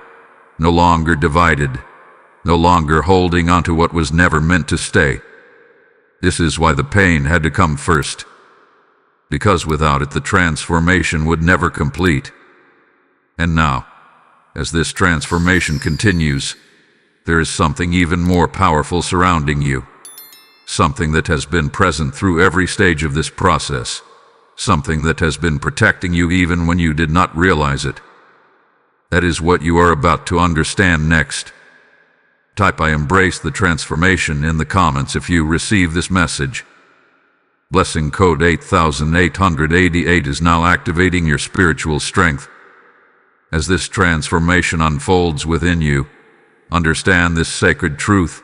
no longer divided, no longer holding on to what was never meant to stay. This is why the pain had to come first, because without it the transformation would never complete. And now, as this transformation continues, there is something even more powerful surrounding you, something that has been present through every stage of this process, something that has been protecting you even when you did not realize it. That is what you are about to understand next. Type "I embrace the transformation" in the comments if you receive this message. Blessing code 8888 is now activating your spiritual strength. As this transformation unfolds within you, understand this sacred truth.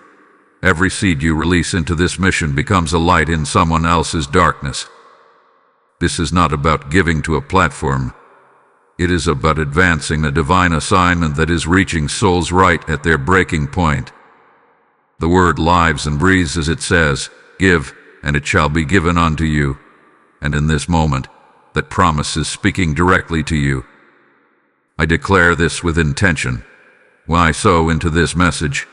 Every seed you release into this mission becomes a light in someone else's darkness. This is not about giving to a platform. It is about advancing a divine assignment that is reaching souls right at their breaking point. The word lives and breathes as it says, "Give, and it shall be given unto you." And in this moment, that promise is speaking directly to you. I declare this with intention. When I sow into this message,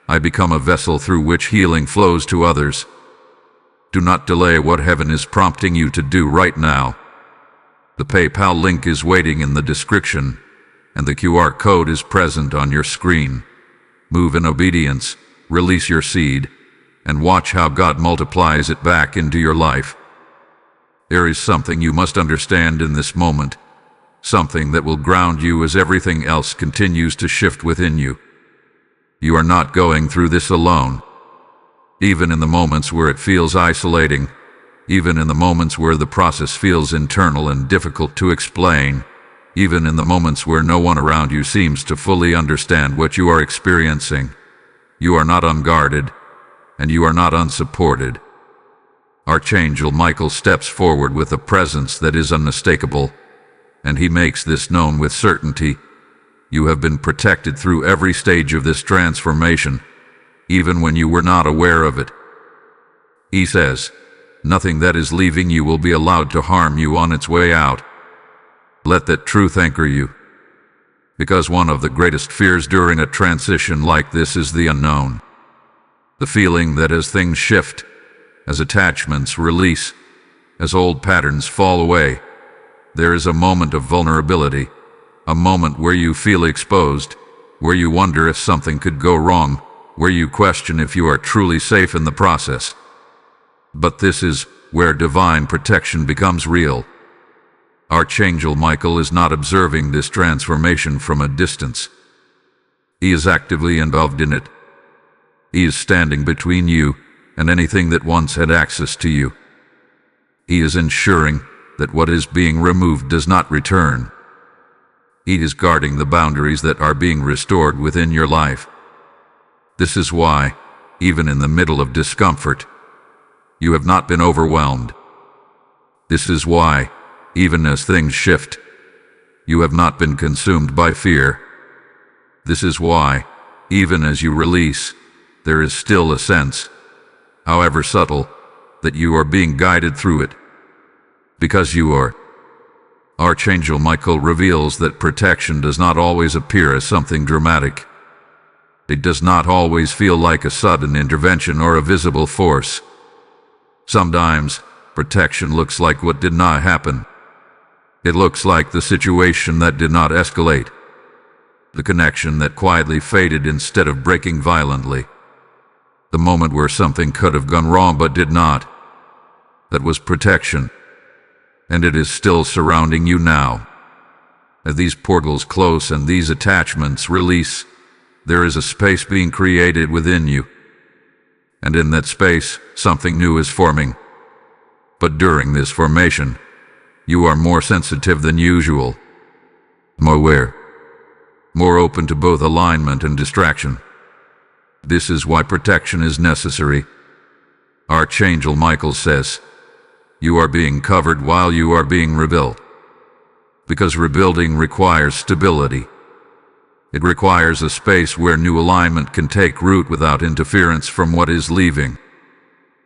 I become a vessel through which healing flows to others. Do not delay what heaven is prompting you to do right now. The PayPal link is waiting in the description, and the QR code is present on your screen. Move in obedience, release your seed, and watch how God multiplies it back into your life. There is something you must understand in this moment, something that will ground you as everything else continues to shift within you. You are not going through this alone. Even in the moments where it feels isolating, even in the moments where the process feels internal and difficult to explain, even in the moments where no one around you seems to fully understand what you are experiencing, you are not unguarded, and you are not unsupported. Archangel Michael steps forward with a presence that is unmistakable, and he makes this known with certainty. You have been protected through every stage of this transformation, even when you were not aware of it. He says, nothing that is leaving you will be allowed to harm you on its way out. Let that truth anchor you. Because one of the greatest fears during a transition like this is the unknown. The feeling that as things shift, as attachments release, as old patterns fall away, there is a moment of vulnerability, a moment where you feel exposed, where you wonder if something could go wrong, where you question if you are truly safe in the process. But this is where divine protection becomes real. Archangel Michael is not observing this transformation from a distance. He is actively involved in it. He is standing between you and anything that once had access to you. He is ensuring that what is being removed does not return. He is guarding the boundaries that are being restored within your life. This is why, even in the middle of discomfort, you have not been overwhelmed. This is why, even as things shift, you have not been consumed by fear. This is why, even as you release, there is still a sense, however subtle, that you are being guided through it. Because you are. Archangel Michael reveals that protection does not always appear as something dramatic. It does not always feel like a sudden intervention or a visible force. Sometimes, protection looks like what did not happen. It looks like the situation that did not escalate, the connection that quietly faded instead of breaking violently, the moment where something could have gone wrong but did not. That was protection, and it is still surrounding you now. As these portals close and these attachments release, there is a space being created within you. And in that space, something new is forming. But during this formation, you are more sensitive than usual, more aware, more open to both alignment and distraction. This is why protection is necessary. Archangel Michael says, you are being covered while you are being rebuilt. Because rebuilding requires stability. It requires a space where new alignment can take root without interference from what is leaving.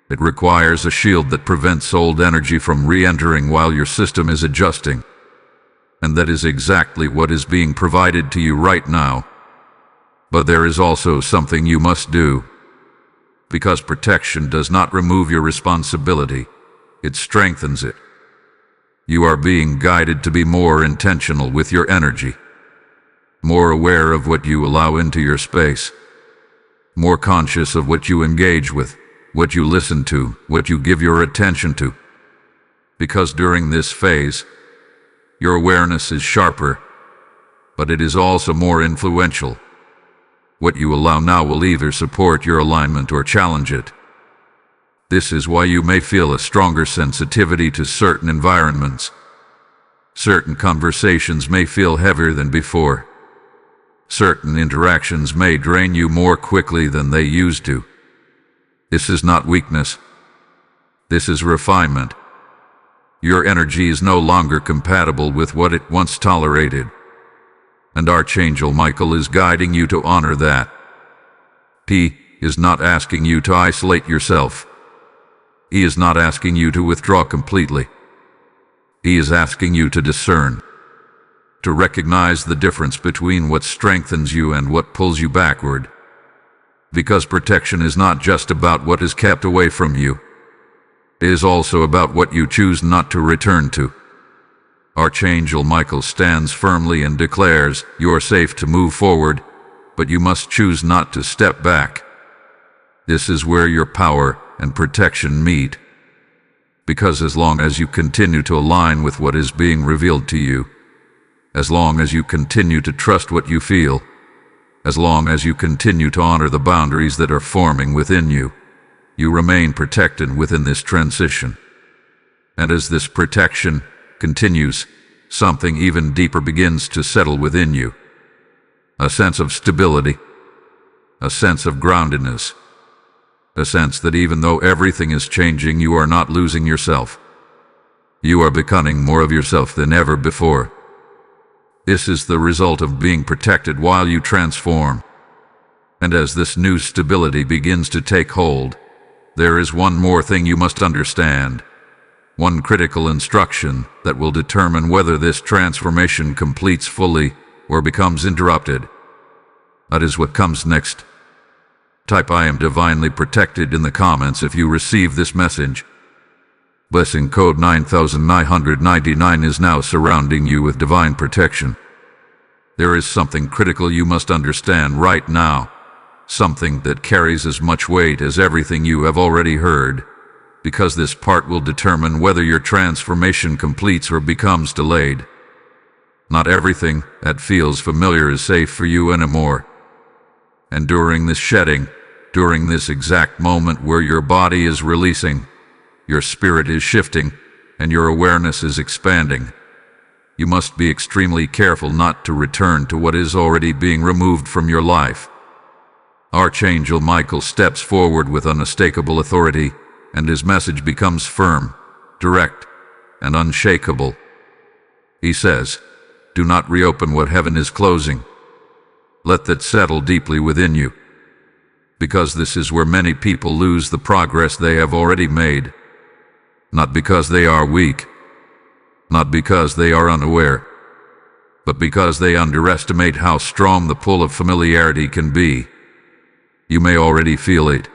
It requires a shield that prevents old energy from re-entering while your system is adjusting. And that is exactly what is being provided to you right now. But there is also something you must do. Because protection does not remove your responsibility, it strengthens it. You are being guided to be more intentional with your energy, more aware of what you allow into your space, more conscious of what you engage with, what you listen to, what you give your attention to. Because during this phase, your awareness is sharper, but it is also more influential. What you allow now will either support your alignment or challenge it. This is why you may feel a stronger sensitivity to certain environments. Certain conversations may feel heavier than before. Certain interactions may drain you more quickly than they used to. This is not weakness. This is refinement. Your energy is no longer compatible with what it once tolerated. And Archangel Michael is guiding you to honor that. He is not asking you to isolate yourself. He is not asking you to withdraw completely. He is asking you to discern, to recognize the difference between what strengthens you and what pulls you backward. Because protection is not just about what is kept away from you. It is also about what you choose not to return to. Archangel Michael stands firmly and declares, you are safe to move forward, but you must choose not to step back. This is where your power and protection meet. Because as long as you continue to align with what is being revealed to you, as long as you continue to trust what you feel, as long as you continue to honor the boundaries that are forming within you, you remain protected within this transition. And as this protection continues, something even deeper begins to settle within you. A sense of stability, a sense of groundedness, a sense that even though everything is changing, you are not losing yourself. You are becoming more of yourself than ever before. This is the result of being protected while you transform. And as this new stability begins to take hold, there is one more thing you must understand. One critical instruction that will determine whether this transformation completes fully or becomes interrupted. That is what comes next. Type I am divinely protected in the comments if you receive this message. Blessing code 9999 is now surrounding you with divine protection. There is something critical you must understand right now. Something that carries as much weight as everything you have already heard. Because this part will determine whether your transformation completes or becomes delayed. Not everything that feels familiar is safe for you anymore. And during this shedding, during this exact moment where your body is releasing, your spirit is shifting, and your awareness is expanding, you must be extremely careful not to return to what is already being removed from your life. Archangel Michael steps forward with unmistakable authority, and his message becomes firm, direct, and unshakable. He says, do not reopen what heaven is closing. Let that settle deeply within you. Because this is where many people lose the progress they have already made. Not because they are weak, not because they are unaware, but because they underestimate how strong the pull of familiarity can be. You may already feel it.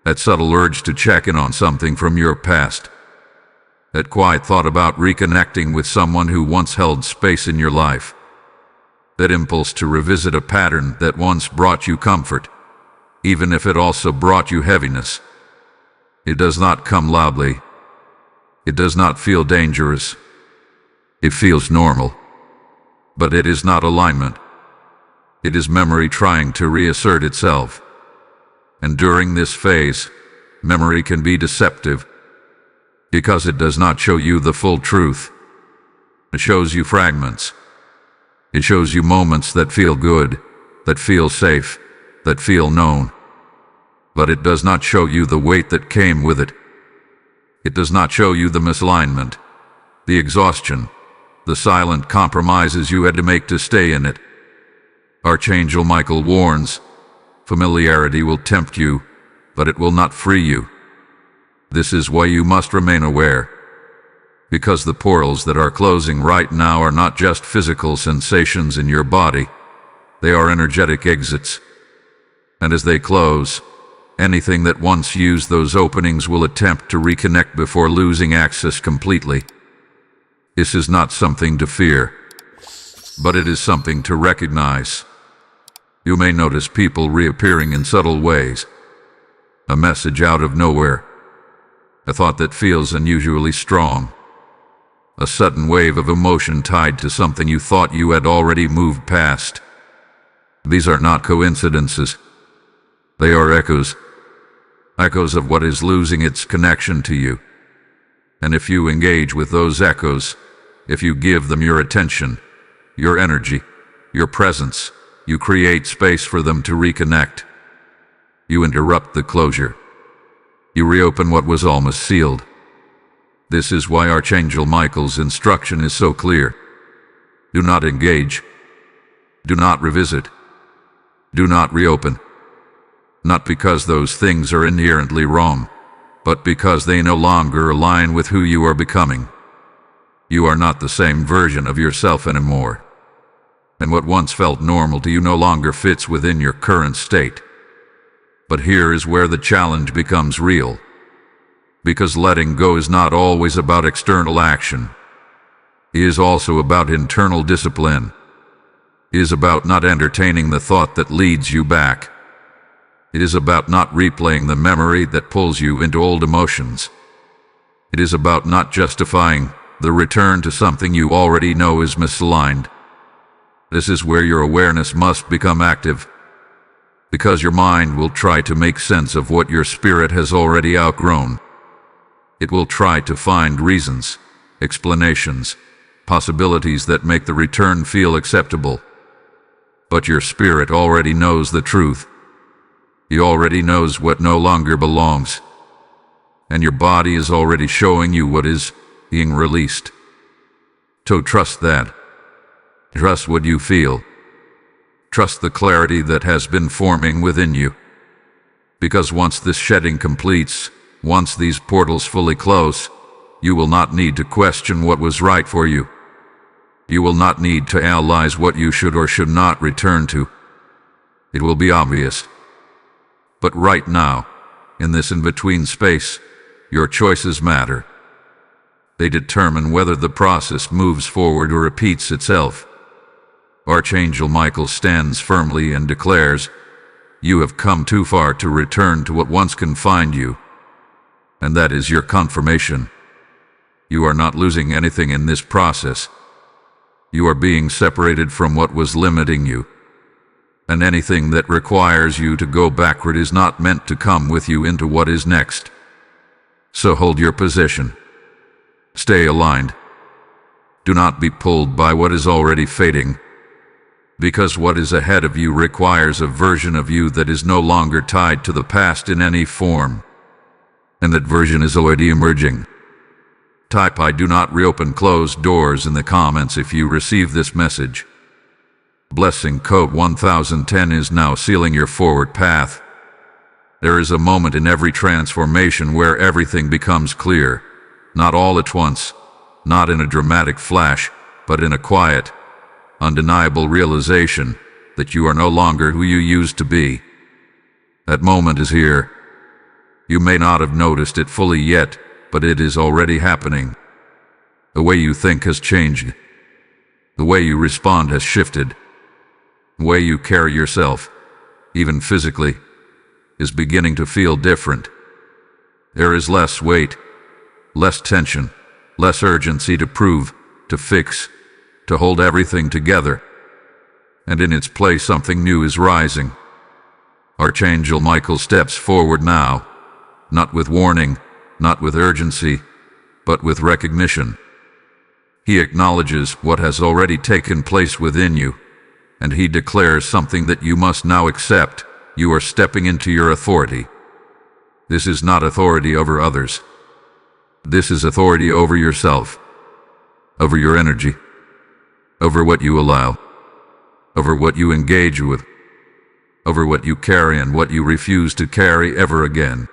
That subtle urge to check in on something from your past. That quiet thought about reconnecting with someone who once held space in your life. That impulse to revisit a pattern that once brought you comfort, even if it also brought you heaviness. It does not come loudly. It does not feel dangerous. It feels normal. But it is not alignment. It is memory trying to reassert itself. And during this phase, memory can be deceptive because it does not show you the full truth. It shows you fragments. It shows you moments that feel good, that feel safe, that feel known. But it does not show you the weight that came with it. It does not show you the misalignment, the exhaustion, the silent compromises you had to make to stay in it. Archangel Michael warns, familiarity will tempt you, but it will not free you. This is why you must remain aware. Because the portals that are closing right now are not just physical sensations in your body, they are energetic exits. And as they close, anything that once used those openings will attempt to reconnect before losing access completely. This is not something to fear, but it is something to recognize. You may notice people reappearing in subtle ways. A message out of nowhere. A thought that feels unusually strong. A sudden wave of emotion tied to something you thought you had already moved past. These are not coincidences. They are echoes. Echoes of what is losing its connection to you. And if you engage with those echoes, if you give them your attention, your energy, your presence, you create space for them to reconnect. You interrupt the closure. You reopen what was almost sealed. This is why Archangel Michael's instruction is so clear. Do not engage. Do not revisit. Do not reopen. Not because those things are inherently wrong, but because they no longer align with who you are becoming. You are not the same version of yourself anymore. And what once felt normal to you no longer fits within your current state. But here is where the challenge becomes real. Because letting go is not always about external action. It is also about internal discipline. It is about not entertaining the thought that leads you back. It is about not replaying the memory that pulls you into old emotions. It is about not justifying the return to something you already know is misaligned. This is where your awareness must become active. Because your mind will try to make sense of what your spirit has already outgrown. It will try to find reasons, explanations, possibilities that make the return feel acceptable. But your spirit already knows the truth. He already knows what no longer belongs. And your body is already showing you what is being released. So trust that. Trust what you feel. Trust the clarity that has been forming within you. Because once this shedding completes, once these portals fully close, you will not need to question what was right for you. You will not need to analyze what you should or should not return to. It will be obvious. But right now, in this in-between space, your choices matter. They determine whether the process moves forward or repeats itself. Archangel Michael stands firmly and declares, "You have come too far to return to what once confined you." And that is your confirmation. You are not losing anything in this process. You are being separated from what was limiting you. And anything that requires you to go backward is not meant to come with you into what is next. So hold your position. Stay aligned. Do not be pulled by what is already fading. Because what is ahead of you requires a version of you that is no longer tied to the past in any form. And that version is already emerging. Type "I do not reopen closed doors" in the comments if you receive this message. Blessing code 1010 is now sealing your forward path. There is a moment in every transformation where everything becomes clear. Not all at once, not in a dramatic flash, but in a quiet, undeniable realization that you are no longer who you used to be. That moment is here. You may not have noticed it fully yet, but it is already happening. The way you think has changed. The way you respond has shifted. The way you carry yourself, even physically, is beginning to feel different. There is less weight, less tension, less urgency to prove, to fix, to hold everything together. And in its place something new is rising. Archangel Michael steps forward now, not with warning, not with urgency, but with recognition. He acknowledges what has already taken place within you, and he declares something that you must now accept. You are stepping into your authority. This is not authority over others. This is authority over yourself, over your energy, over what you allow, over what you engage with, over what you carry and what you refuse to carry ever again.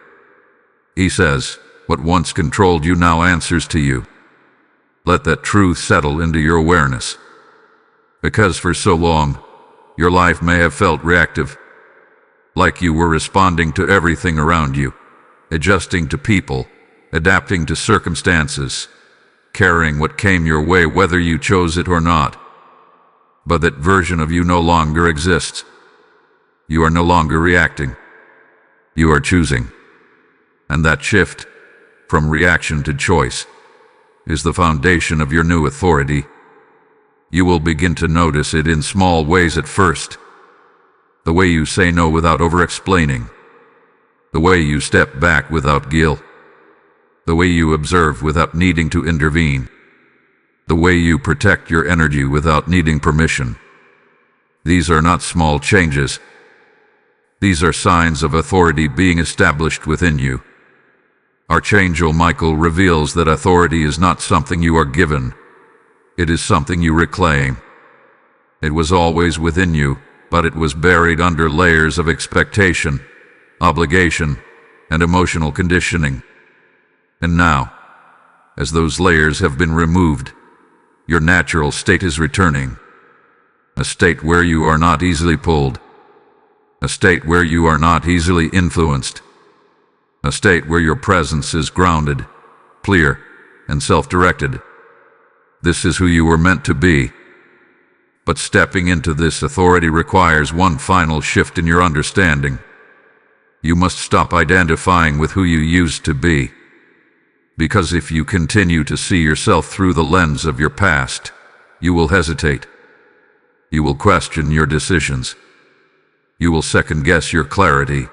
He says, What once controlled you now answers to you. Let that truth settle into your awareness. Because for so long, your life may have felt reactive, like you were responding to everything around you, adjusting to people, adapting to circumstances, carrying what came your way whether you chose it or not. But that version of you no longer exists. You are no longer reacting. You are choosing. And that shift, from reaction to choice, is the foundation of your new authority. You will begin to notice it in small ways at first. The way you say no without over-explaining. The way you step back without guilt. The way you observe without needing to intervene. The way you protect your energy without needing permission. These are not small changes. These are signs of authority being established within you. Archangel Michael reveals that authority is not something you are given. It is something you reclaim. It was always within you, but it was buried under layers of expectation, obligation, and emotional conditioning. And now, as those layers have been removed, your natural state is returning. A state where you are not easily pulled. A state where you are not easily influenced. A state where your presence is grounded, clear, and self-directed. This is who you were meant to be. But stepping into this authority requires one final shift in your understanding. You must stop identifying with who you used to be. Because if you continue to see yourself through the lens of your past, you will hesitate. You will question your decisions. You will second-guess your clarity.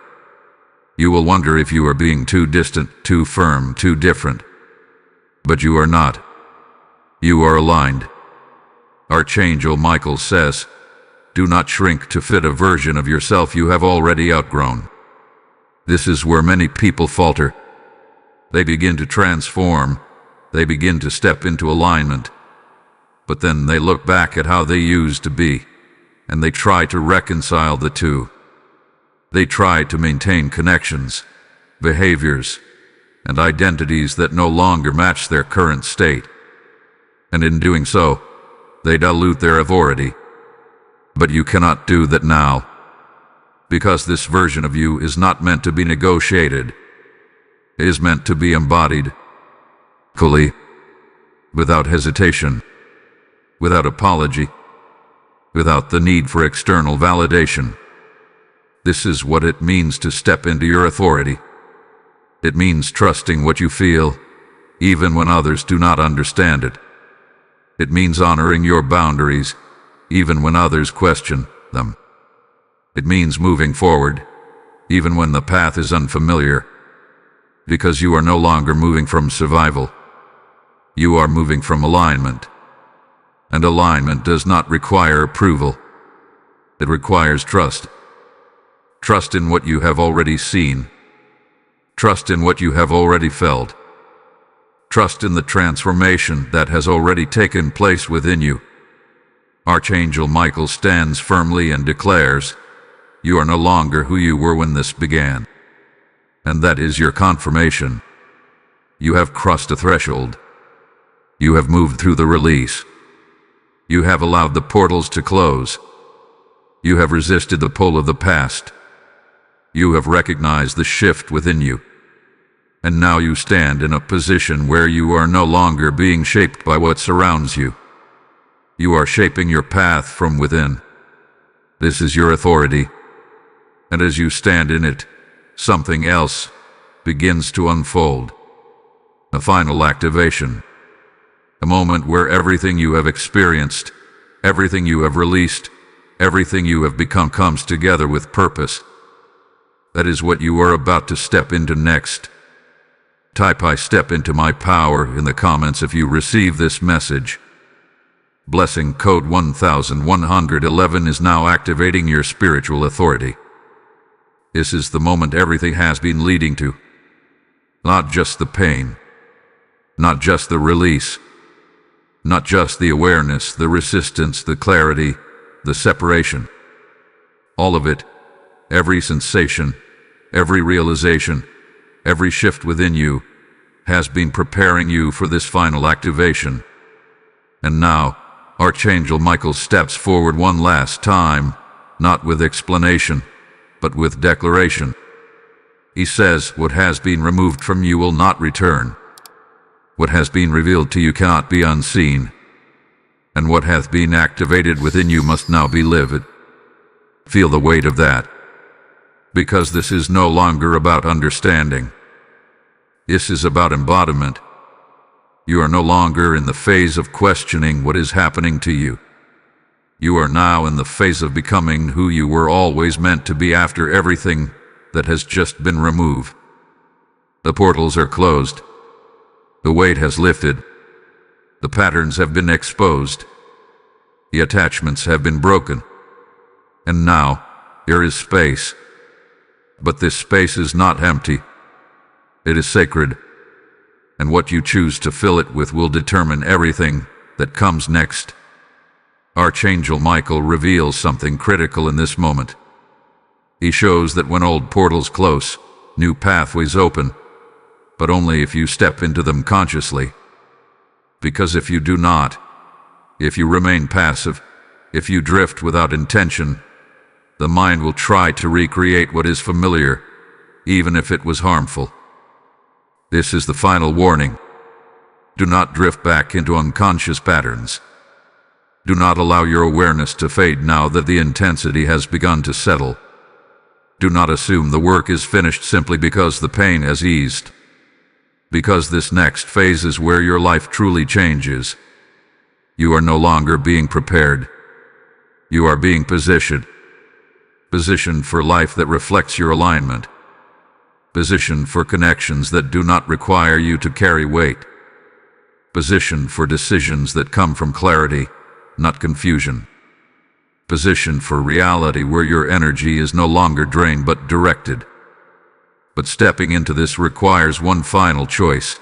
You will wonder if you are being too distant, too firm, too different. But you are not. You are aligned. Archangel Michael says, do not shrink to fit a version of yourself you have already outgrown. This is where many people falter. They begin to transform. They begin to step into alignment. But then they look back at how they used to be, and they try to reconcile the two. They try to maintain connections, behaviors, and identities that no longer match their current state. And in doing so, they dilute their authority. But you cannot do that now, because this version of you is not meant to be negotiated. It is meant to be embodied, fully, without hesitation, without apology, without the need for external validation. This is what it means to step into your authority. It means trusting what you feel, even when others do not understand it. It means honoring your boundaries, even when others question them. It means moving forward, even when the path is unfamiliar, because you are no longer moving from survival. You are moving from alignment. And alignment does not require approval. It requires trust. Trust in what you have already seen. Trust in what you have already felt. Trust in the transformation that has already taken place within you. Archangel Michael stands firmly and declares, you are no longer who you were when this began. And that is your confirmation. You have crossed a threshold. You have moved through the release. You have allowed the portals to close. You have resisted the pull of the past. You have recognized the shift within you. And now you stand in a position where you are no longer being shaped by what surrounds you. You are shaping your path from within. This is your authority. And as you stand in it, something else begins to unfold. A final activation. A moment where everything you have experienced, everything you have released, everything you have become comes together with purpose. That is what you are about to step into next. Type I step into my power in the comments if you receive this message. Blessing code 1111 is now activating your spiritual authority. This is the moment everything has been leading to. Not just the pain. Not just the release. Not just the awareness, the resistance, the clarity, the separation. All of it, every sensation, every realization, every shift within you, has been preparing you for this final activation. And now, Archangel Michael steps forward one last time, not with explanation, but with declaration. He says, what has been removed from you will not return. What has been revealed to you cannot be unseen. And what hath been activated within you must now be lived. Feel the weight of that. Because this is no longer about understanding. This is about embodiment. You are no longer in the phase of questioning what is happening to you. You are now in the phase of becoming who you were always meant to be after everything that has just been removed. The portals are closed. The weight has lifted. The patterns have been exposed. The attachments have been broken. And now, there is space. But this space is not empty. It is sacred. And what you choose to fill it with will determine everything that comes next. Archangel Michael reveals something critical in this moment. He shows that when old portals close, new pathways open, but only if you step into them consciously. Because if you do not, if you remain passive, if you drift without intention, the mind will try to recreate what is familiar, even if it was harmful. This is the final warning. Do not drift back into unconscious patterns. Do not allow your awareness to fade now that the intensity has begun to settle. Do not assume the work is finished simply because the pain has eased. Because this next phase is where your life truly changes. You are no longer being prepared. You are being positioned. Positioned for life that reflects your alignment. Positioned for connections that do not require you to carry weight. Positioned for decisions that come from clarity, not confusion. Positioned for reality where your energy is no longer drained but directed. But stepping into this requires one final choice.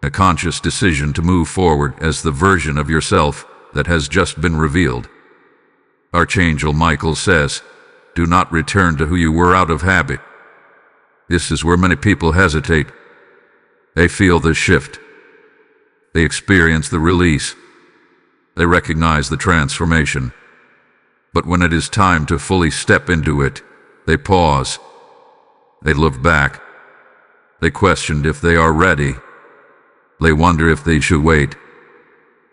A conscious decision to move forward as the version of yourself that has just been revealed. Archangel Michael says, do not return to who you were out of habit. This is where many people hesitate. They feel the shift. They experience the release. They recognize the transformation. But when it is time to fully step into it, they pause. They look back. They question if they are ready. They wonder if they should wait.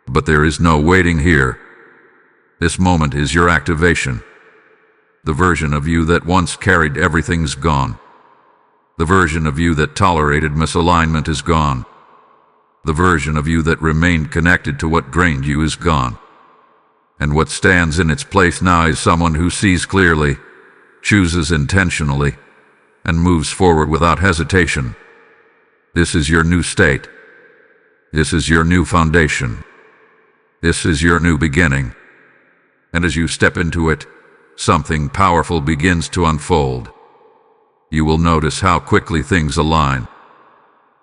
But there is no waiting here. This moment is your activation. The version of you that once carried everything's gone. The version of you that tolerated misalignment is gone. The version of you that remained connected to what drained you is gone. And what stands in its place now is someone who sees clearly, chooses intentionally, and moves forward without hesitation. This is your new state. This is your new foundation. This is your new beginning. And as you step into it, something powerful begins to unfold. You will notice how quickly things align.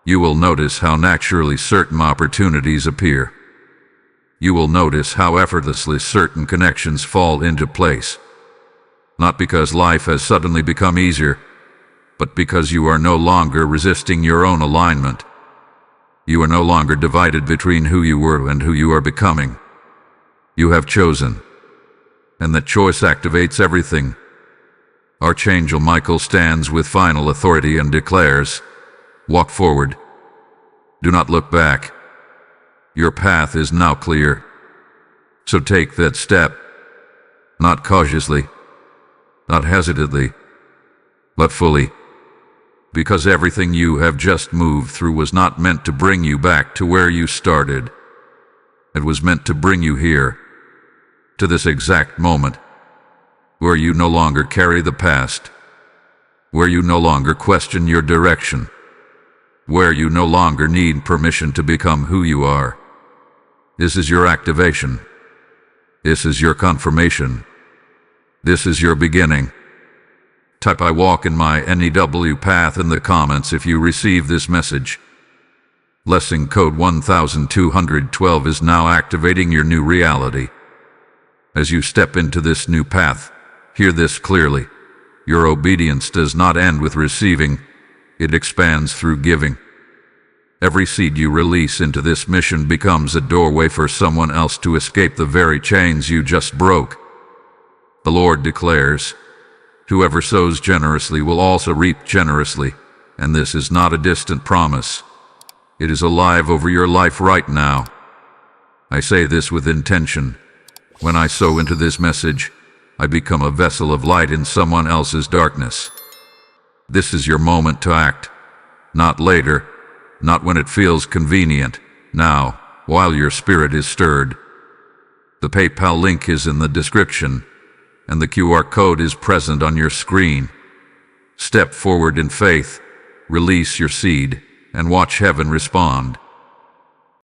You will notice how naturally certain opportunities appear. You will notice how effortlessly certain connections fall into place. Not because life has suddenly become easier, but because you are no longer resisting your own alignment. You are no longer divided between who you were and who you are becoming. You have chosen. And that choice activates everything. Archangel Michael stands with final authority and declares, walk forward. Do not look back. Your path is now clear. So take that step. Not cautiously, not hesitantly, but fully. Because everything you have just moved through was not meant to bring you back to where you started. It was meant to bring you here, to this exact moment, where you no longer carry the past, where you no longer question your direction, where you no longer need permission to become who you are. This is your activation. This is your confirmation. This is your beginning. Type I walk in my NEW path in the comments if you receive this message. Blessing code 1212 is now activating your new reality. As you step into this new path, hear this clearly. Your obedience does not end with receiving. It expands through giving. Every seed you release into this mission becomes a doorway for someone else to escape the very chains you just broke. The Lord declares, "Whoever sows generously will also reap generously," and this is not a distant promise. It is alive over your life right now. I say this with intention. When I sow into this message, I become a vessel of light in someone else's darkness. This is your moment to act. Not later, not when it feels convenient. Now, while your spirit is stirred. The PayPal link is in the description, and the QR code is present on your screen. Step forward in faith, release your seed, and watch heaven respond.